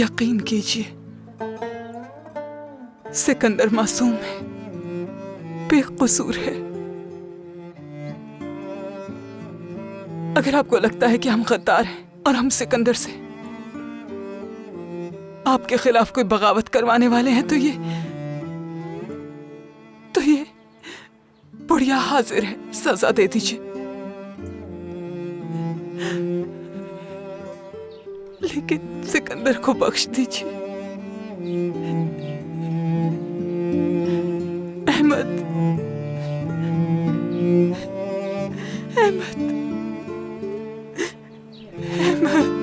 यकीन कीजिए, सिकंदर मासूम है, बेकसूर है। अगर आपको लगता है कि हम गद्दार हैं और हम सिकंदर से आपके खिलाफ कोई बगावत करवाने वाले हैं, तो ये बुढ़िया हाजिर है, सजा दे दीजिए। लेकिन सिकंदर को बख्श दीजिए। अहमद, अहमद, अहमद,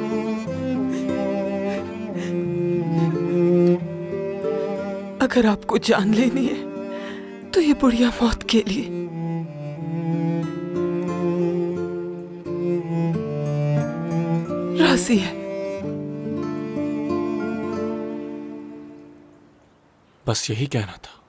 अगर आपको जान लेनी है तो ये बुढ़िया मौत के लिए। राजी है? बस यही कहना था।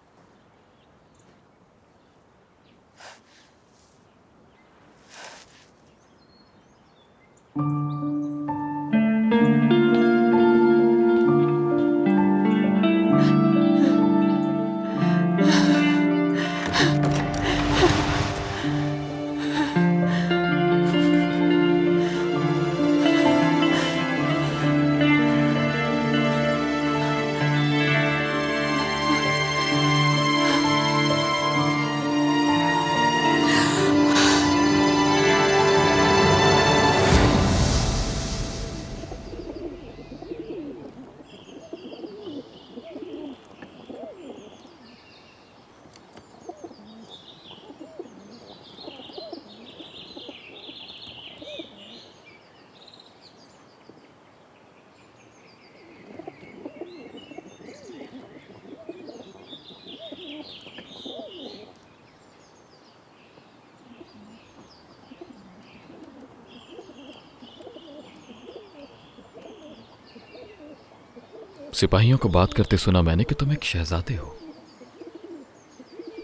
सिपाहियों को बात करते सुना मैंने कि तुम एक शहजादे हो।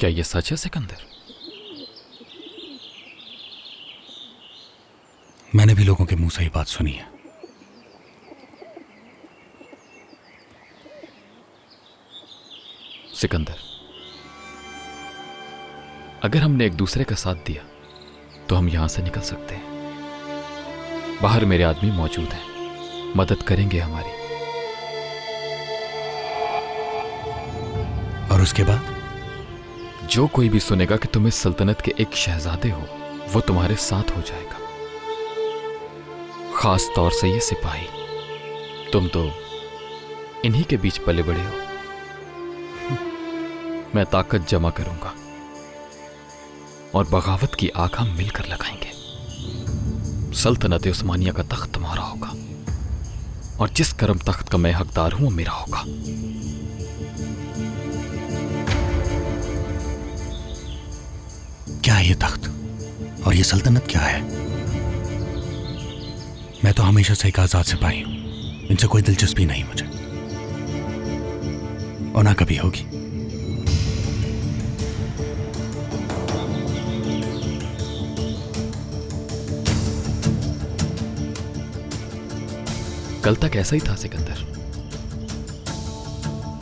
क्या यह सच है सिकंदर? मैंने भी लोगों के मुंह से ही बात सुनी है। सिकंदर, अगर हमने एक दूसरे का साथ दिया तो हम यहां से निकल सकते हैं। बाहर मेरे आदमी मौजूद हैं, मदद करेंगे हमारी। और उसके बाद जो कोई भी सुनेगा कि तुम इस सल्तनत के एक शहजादे हो, वो तुम्हारे साथ हो जाएगा। खास तौर से ये सिपाही, तुम तो इन्हीं के बीच पले बड़े हो। मैं ताकत जमा करूंगा और बगावत की आग हम मिलकर लगाएंगे। सल्तनत उस्मानिया का तख्त तुम्हारा होगा और जिस करम तख्त का मैं हकदार हूं वो मेरा होगा। क्या है ये तख्त और ये सल्तनत क्या है? मैं तो हमेशा से एक आजाद सिपाही हूं, इनसे कोई दिलचस्पी नहीं मुझे, और ना कभी होगी। कल तक ऐसा ही था सिकंदर,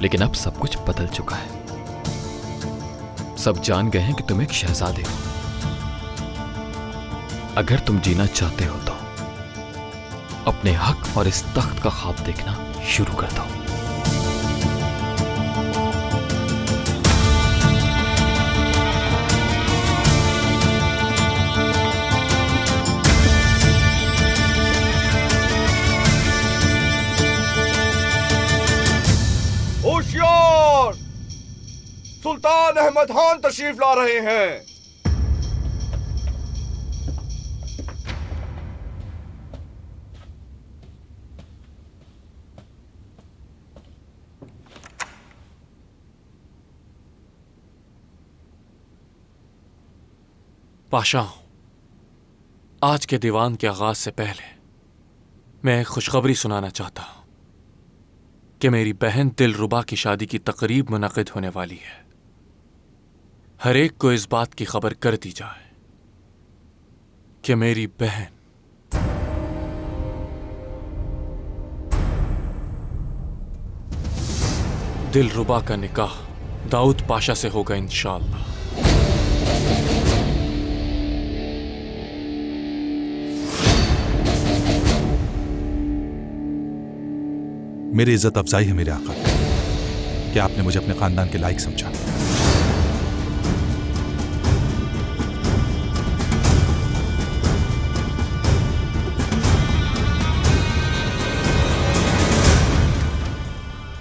लेकिन अब सब कुछ बदल चुका है। सब जान गए हैं कि तुम एक शहजादे हो। अगर तुम जीना चाहते हो तो अपने हक और इस तख्त का ख्वाब देखना शुरू कर दो। होशियार! सुल्तान अहमद खान तशरीफ ला रहे हैं। पाशा, आज के दीवान के आगाज से पहले मैं एक खुशखबरी सुनाना चाहता हूं कि मेरी बहन दिलरुबा की शादी की तकरीब मुनक़िद होने वाली है। हर एक को इस बात की खबर कर दी जाए कि मेरी बहन दिलरुबा का निकाह दाऊद पाशा से होगा इंशाअल्लाह। मेरी इज्जत अफजाई है मेरे आका कि आपने मुझे अपने खानदान के लायक समझा।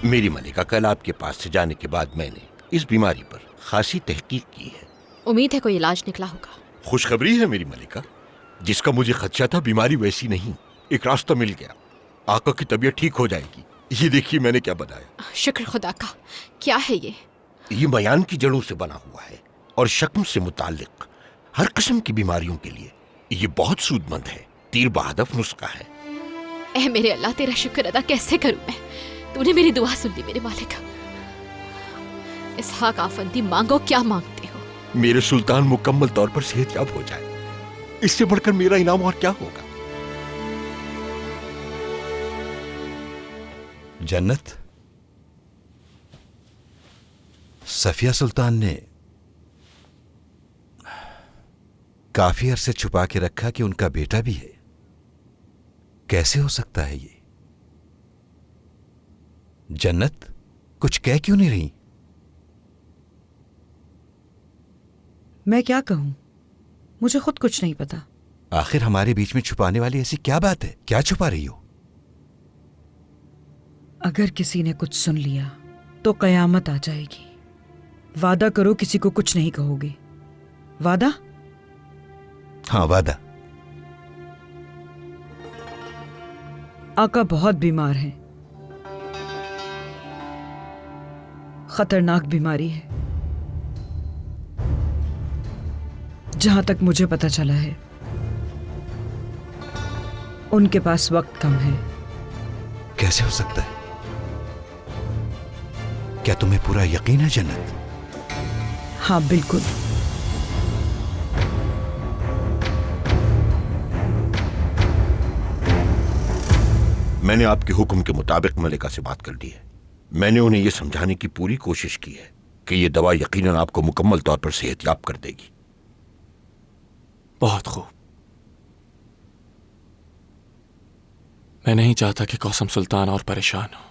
मेरी मलिका, कल आपके पास से जाने के बाद मैंने इस बीमारी पर खासी तहकीक की है। उम्मीद है कोई इलाज निकला होगा। खुशखबरी है मेरी मलिका, जिसका मुझे खदशा था बीमारी वैसी नहीं, एक रास्ता मिल गया। आका की तबीयत ठीक हो जाएगी। ये देखिए मैंने क्या बनाया। शुक्र खुदा का। क्या है ये? ये मयान की जड़ों से बना हुआ है और शक्म से मुताल्लिक हर किस्म की बीमारियों के लिए ये बहुत सूदमंद है। तीर बहादफ नुस्खा है। ऐ मेरे अल्लाह, तेरा शुक्र अदा कैसे करूं मैं? तूने मेरी दुआ सुन ली मेरे मालिक। इसहाक आफंदी, मांगो क्या मांगते हो? मेरे सुल्तान मुकम्मल तौर पर सेहतयाब हो जाए, इससे बढ़कर मेरा इनाम और क्या होगा। जन्नत, सफिया सुल्तान ने काफी अरसे छुपा के रखा कि उनका बेटा भी है। कैसे हो सकता है ये? जन्नत, कुछ कह क्यों नहीं रही? मैं क्या कहूं, मुझे खुद कुछ नहीं पता। आखिर हमारे बीच में छुपाने वाली ऐसी क्या बात है? क्या छुपा रही हो? अगर किसी ने कुछ सुन लिया तो कयामत आ जाएगी। वादा करो किसी को कुछ नहीं कहोगे। वादा? हाँ, वादा। आका बहुत बीमार हैं। खतरनाक बीमारी है। जहां तक मुझे पता चला है, उनके पास वक्त कम है। कैसे हो सकता है? क्या तुम्हें पूरा यकीन है जन्नत? हाँ बिल्कुल। मैंने आपके हुक्म के मुताबिक मलिका से बात कर ली है। मैंने उन्हें यह समझाने की पूरी कोशिश की है कि यह दवा यकीनन आपको मुकम्मल तौर पर सेहतयाब कर देगी। बहुत खूब। मैं नहीं चाहता कि कौसम सुल्तान और परेशान हो।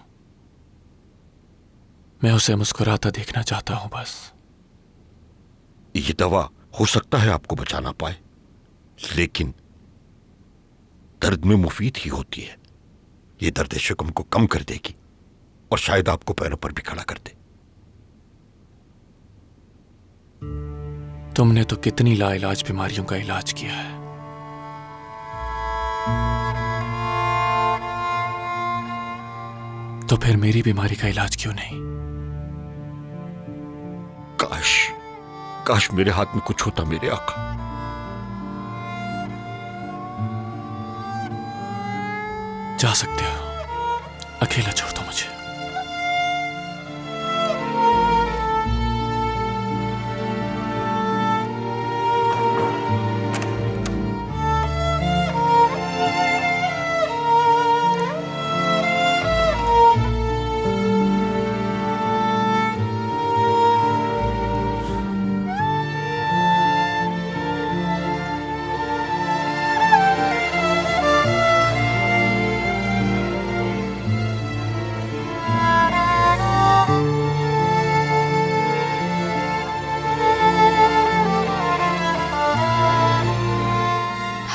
मैं उसे मुस्कुराता देखना चाहता हूं बस। ये दवा हो सकता है आपको बचा ना पाए, लेकिन दर्द में मुफीद ही होती है। ये दर्द शिकम को कम कर देगी और शायद आपको पैरों पर भी खड़ा कर दे। तुमने तो कितनी लाइलाज बीमारियों का इलाज किया है। तो फिर मेरी बीमारी का इलाज क्यों नहीं? काश मेरे हाथ में कुछ होता मेरे आका। जा सकते हो, अकेला छोड़ दो मुझे।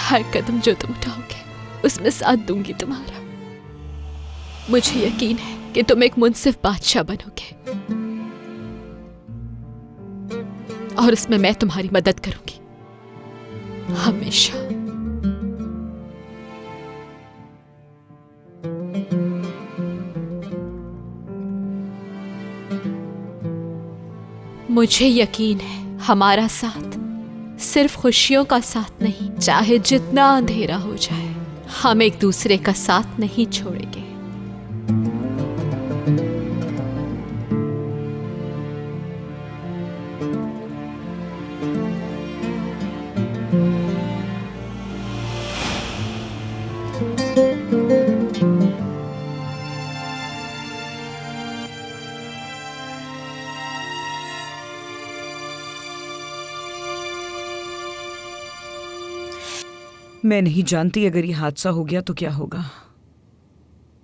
हर कदम जो तुम उठाओगे उसमें साथ दूंगी तुम्हारा। मुझे यकीन है कि तुम एक मुनसिफ बादशाह बनोगे और उसमें मैं तुम्हारी मदद करूंगी हमेशा। मुझे यकीन है हमारा साथ सिर्फ खुशियों का साथ नहीं, चाहे जितना अंधेरा हो जाए हम एक दूसरे का साथ नहीं छोड़ेंगे। मैं नहीं जानती अगर ये हादसा हो गया तो क्या होगा।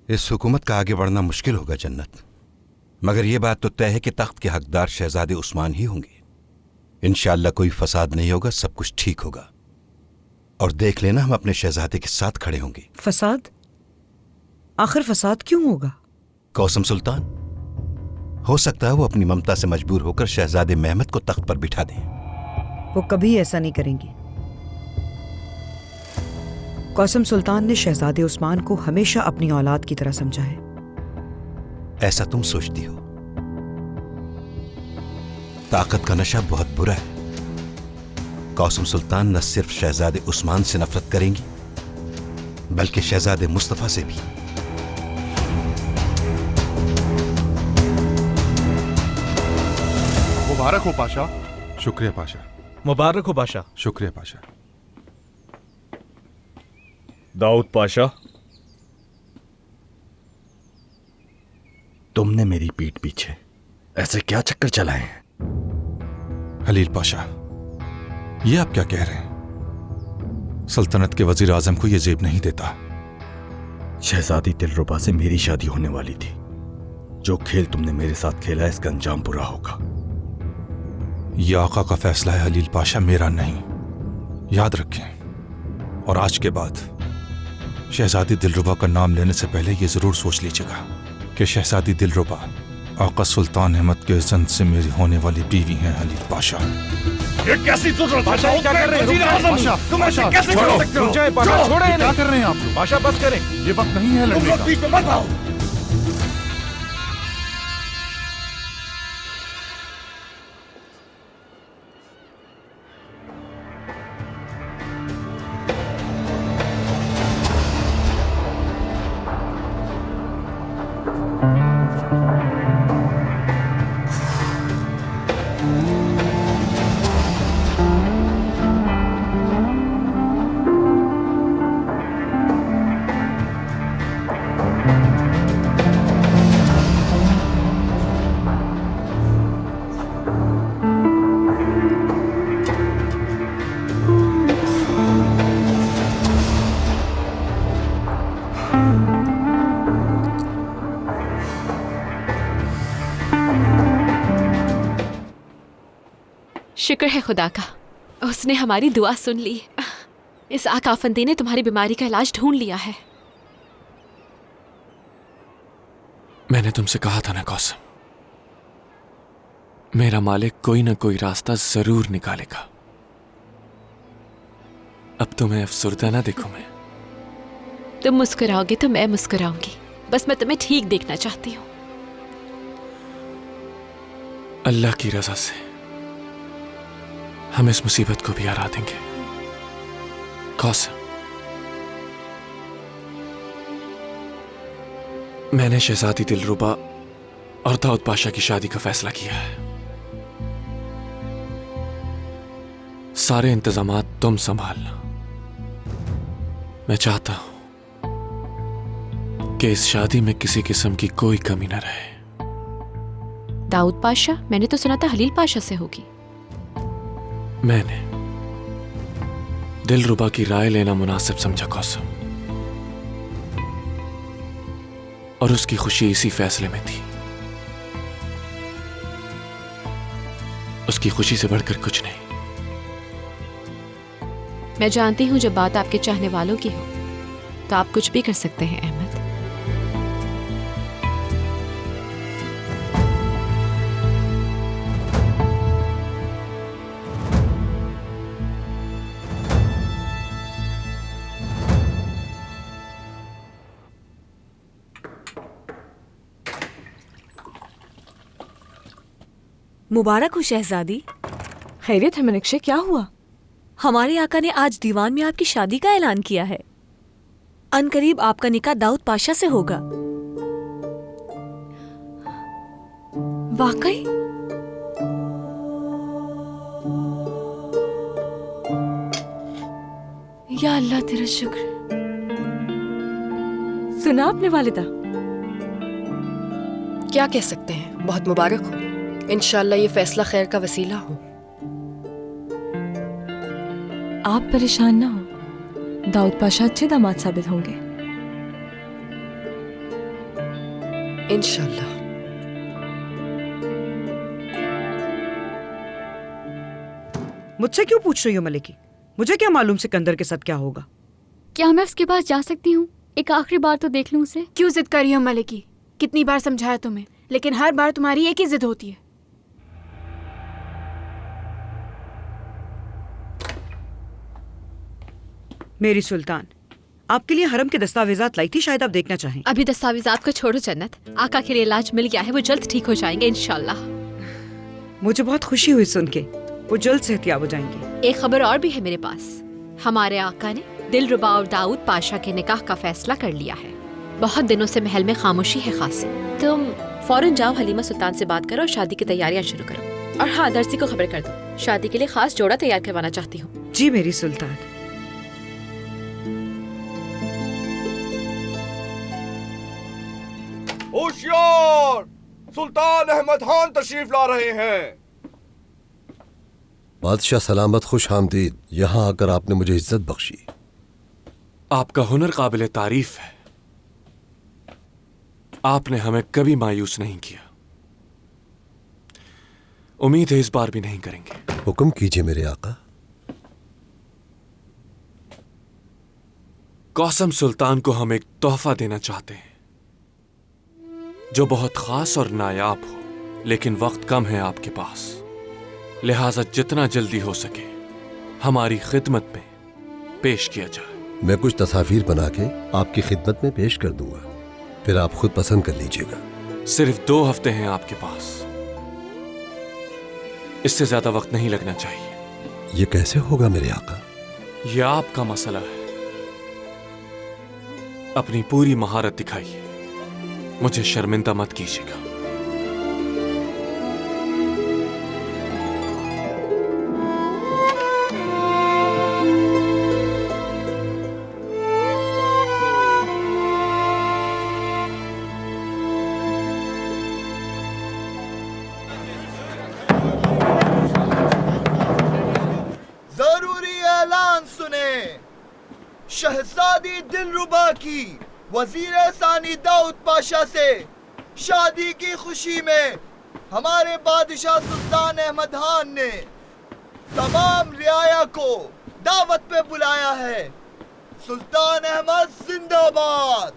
इस हुकूमत का आगे बढ़ना मुश्किल होगा जन्नत, मगर यह बात तो तय है कि तख्त के हकदार शहजादे उस्मान ही होंगे। इंशाअल्लाह कोई फसाद नहीं होगा, सब कुछ ठीक होगा। और देख लेना हम अपने शहजादे के साथ खड़े होंगे। फसाद? आखिर फसाद क्यों होगा? कौसम सुल्तान, हो सकता है वो अपनी ममता से मजबूर होकर शहजादे मेहमद को तख्त पर बिठा दें। वो कभी ऐसा नहीं करेंगी। कौसम सुल्तान ने शहजादे उस्मान को हमेशा अपनी औलाद की तरह समझा है। ऐसा तुम सोचती हो। ताकत का नशा बहुत बुरा है। कौसम सुल्तान न सिर्फ शहजादे उस्मान से नफरत करेंगी बल्कि शहजादे मुस्तफा से भी। मुबारक हो पाशा। शुक्रिया पाशा। मुबारक हो पाशा। शुक्रिया पाशा। दाऊद पाशा, तुमने मेरी पीठ पीछे ऐसे क्या चक्कर चलाए हैं? हलील पाशा, ये आप क्या कह रहे हैं? सल्तनत के वजीर आजम को यह जेब नहीं देता। शहजादी दिलरुबा से मेरी शादी होने वाली थी। जो खेल तुमने मेरे साथ खेला है इसका अंजाम बुरा होगा। यह आका का फैसला है हलील पाशा, मेरा नहीं। याद रखें, और आज के बाद शहजादी दिलरुबा का नाम लेने से पहले यह जरूर सोच लीजिएगा कि शहजादी दिलरुबा आका सुल्तान अहमद के जन से मेरी होने वाली बीवी हैं हलील पाशा। ये कैसी पाशा, क्या कर रहे हैं? पाशा, तुम ऐसे कैसे छोड़ो, कर सकते हो? पाशा, छोड़ो, क्या कर रहे हैं आप लोग? पाशा बस करें, ये वक्त नहीं है लड़ने का। बीच में मत आओ। शुक्र है खुदा का, उसने हमारी दुआ सुन ली। इस आका अफंदी ने तुम्हारी बीमारी का इलाज ढूंढ लिया है। मैंने तुमसे कहा था ना कौसम, मेरा मालिक कोई ना कोई रास्ता जरूर निकालेगा। अब तुम्हें अफसुर्दा ना देखूं मैं। तुम मुस्कुराओगे तो मैं मुस्कुराऊंगी, बस मैं तुम्हें ठीक देखना चाहती हूँ। अल्लाह की रजा से हम इस मुसीबत को भी हरा देंगे। कौसम, मैंने शहजादी दिलरुबा और दाऊद पाशा की शादी का फैसला किया है। सारे इंतजामात तुम संभालना। मैं चाहता हूं कि इस शादी में किसी किस्म की कोई कमी न रहे। दाऊद पाशा? मैंने तो सुना था हलील पाशा से होगी। मैंने दिलरुबा की राय लेना मुनासिब समझा कौसम, और उसकी खुशी इसी फैसले में थी। उसकी खुशी से बढ़कर कुछ नहीं। मैं जानती हूँ जब बात आपके चाहने वालों की हो तो आप कुछ भी कर सकते हैं अहमद। मुबारक हो शहजादी। खैरियत है मनिकशे, क्या हुआ? हमारे आका ने आज दीवान में आपकी शादी का ऐलान किया है। अनकरीब आपका निकाह दाऊद पाशा से होगा। वाकई? या अल्लाह तेरा शुक्र। सुना आपने वालिदा? क्या कह सकते हैं, बहुत मुबारक हो। इंशाअल्लाह ये फैसला खैर का वसीला हो। आप परेशान ना हो, दाऊद पाशा अच्छे दामाद साबित होंगे इंशाअल्लाह। मुझसे क्यों पूछ रही हो मलिकी? मुझे क्या मालूम सिकंदर के साथ क्या होगा? क्या मैं उसके पास जा सकती हूँ? एक आखिरी बार तो देख लूँ उसे। क्यों जिद कर रही हो मलिकी? कितनी बार समझाया तुम्हें, लेकिन हर बार तुम्हारी एक ही जिद होती है। मेरी सुल्तान, आपके लिए हरम के दस्तावेजात लाई थी, शायद आप देखना चाहें। अभी दस्तावेजात को छोड़ो जन्नत, आका के लिए इलाज मिल गया है, वो जल्द ठीक हो जाएंगे इंशाल्लाह। मुझे बहुत खुशी हुई सुन के, वो जल्द सेहतियाब हो जाएंगे। एक खबर और भी है मेरे पास। हमारे आका ने दिलरुबा और दाऊद पाशा के निकाह का फैसला कर लिया है। बहुत दिनों से महल में खामोशी है खासिम। तुम फौरन जाओ, हलीमा सुल्तान से बात करो और शादी की तैयारियां शुरू करो। और हाँ, दर्सी को खबर कर दो, शादी के लिए खास जोड़ा तैयार करवाना चाहती हूँ। जी मेरी सुल्तान। होशियार, सुल्तान अहमद खान तशरीफ ला रहे हैं। बादशाह सलामत, खुश आमदीद। यहाँ आकर आपने मुझे इज्जत बख्शी। आपका हुनर काबिल तारीफ है। आपने हमें कभी मायूस नहीं किया। उम्मीद है इस बार भी नहीं करेंगे। हुक्म कीजिए मेरे आका। कौसम सुल्तान को हम एक तोहफा देना चाहते हैं जो बहुत खास और नायाब हो, लेकिन वक्त कम है आपके पास, लिहाजा जितना जल्दी हो सके हमारी खिदमत में पेश किया जाए। मैं कुछ तस्वीर बना के आपकी खिदमत में पेश कर दूंगा, फिर आप खुद पसंद कर लीजिएगा। सिर्फ 2 हफ्ते हैं आपके पास, इससे ज्यादा वक्त नहीं लगना चाहिए। ये कैसे होगा मेरे आका? यह आपका मसला है। अपनी पूरी महारत दिखाइए, मुझे शर्मिंदा मत कीजिएगा। जरूरी ऐलान सुने। शहजादी दिलरुबा की वजीर सानी दाऊद पाशा से शादी की खुशी में हमारे बादशाह सुल्तान अहमद खान ने तमाम रियाया को दावत पे बुलाया है। सुल्तान अहमद जिंदाबाद।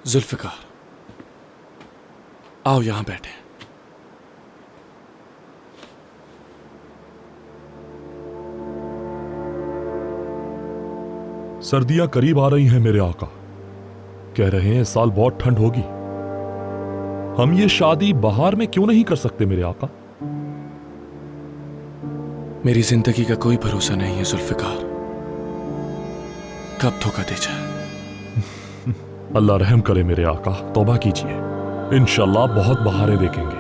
जुल्फिकार, आओ यहां बैठे। सर्दियां करीब आ रही हैं मेरे आका। कह रहे हैं इस साल बहुत ठंड होगी। हम ये शादी बहार में क्यों नहीं कर सकते मेरे आका? मेरी जिंदगी का कोई भरोसा नहीं है जुल्फिकार, कब धोखा दे जाए। अल्लाह रहम करे मेरे आका, तौबा कीजिए। इंशाल्लाह बहुत बहारें देखेंगे।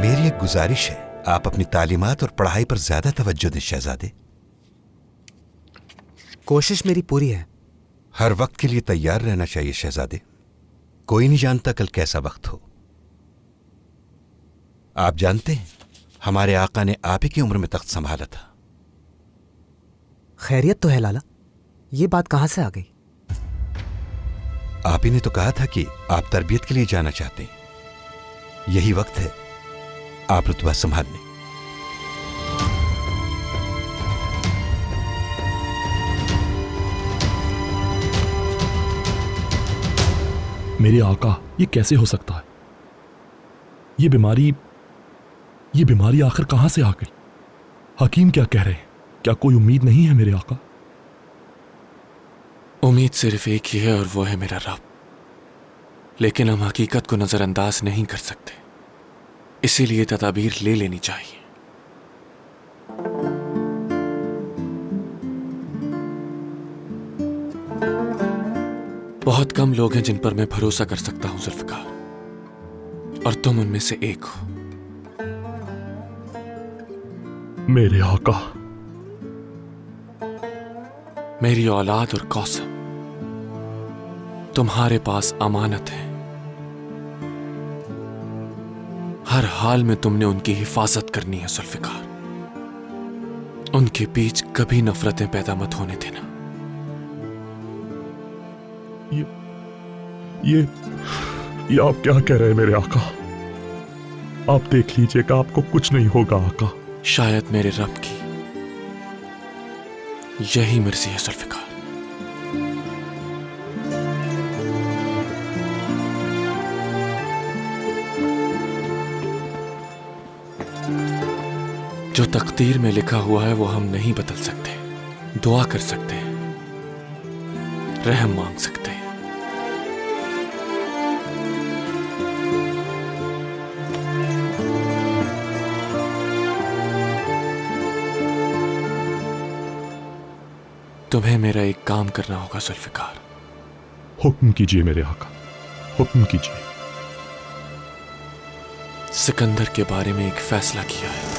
मेरी एक गुजारिश है, आप अपनी तालीमात और पढ़ाई पर ज्यादा तवज्जो दें शहजादे। कोशिश मेरी पूरी है। हर वक्त के लिए तैयार रहना चाहिए शहजादे। कोई नहीं जानता कल कैसा वक्त हो। आप जानते हैं हमारे आका ने आप ही की उम्र में तख्त संभाला था। खैरियत तो है लाला, ये बात कहां से आ गई? आप ही ने तो कहा था कि आप तरबियत के लिए जाना चाहते हैं। यही वक्त है आप रुतबा संभाल लें। मेरे आका, ये कैसे हो सकता है? ये बीमारी आखिर कहां से आ गई? हकीम क्या कह रहे हैं? क्या कोई उम्मीद नहीं है मेरे आका? उम्मीद सिर्फ एक ही है और वो है मेरा रब। लेकिन हम हकीकत को नजरअंदाज नहीं कर सकते, इसीलिए तदाबीर ले लेनी चाहिए। बहुत कम लोग हैं जिन पर मैं भरोसा कर सकता हूं जुल्फिकार, और तुम उनमें से एक हो। मेरे आका, मेरी औलाद और कौसम तुम्हारे पास अमानत है। हर हाल में तुमने उनकी हिफाजत करनी है जुल्फिकार। उनके बीच कभी नफरतें पैदा मत होने देना। ये आप क्या कह रहे हैं मेरे आका? आप देख लीजिएगा, आपको कुछ नहीं होगा आका। शायद मेरे रब की यही मर्जी है जुल्फिकार। जो तकदीर में लिखा हुआ है वो हम नहीं बदल सकते। दुआ कर सकते हैं, रहम मांग सकते हैं। तुम्हें मेरा एक काम करना होगा जुल्फिकार। हुक्म कीजिए मेरे आका, हुक्म कीजिए। सिकंदर के बारे में एक फैसला किया है।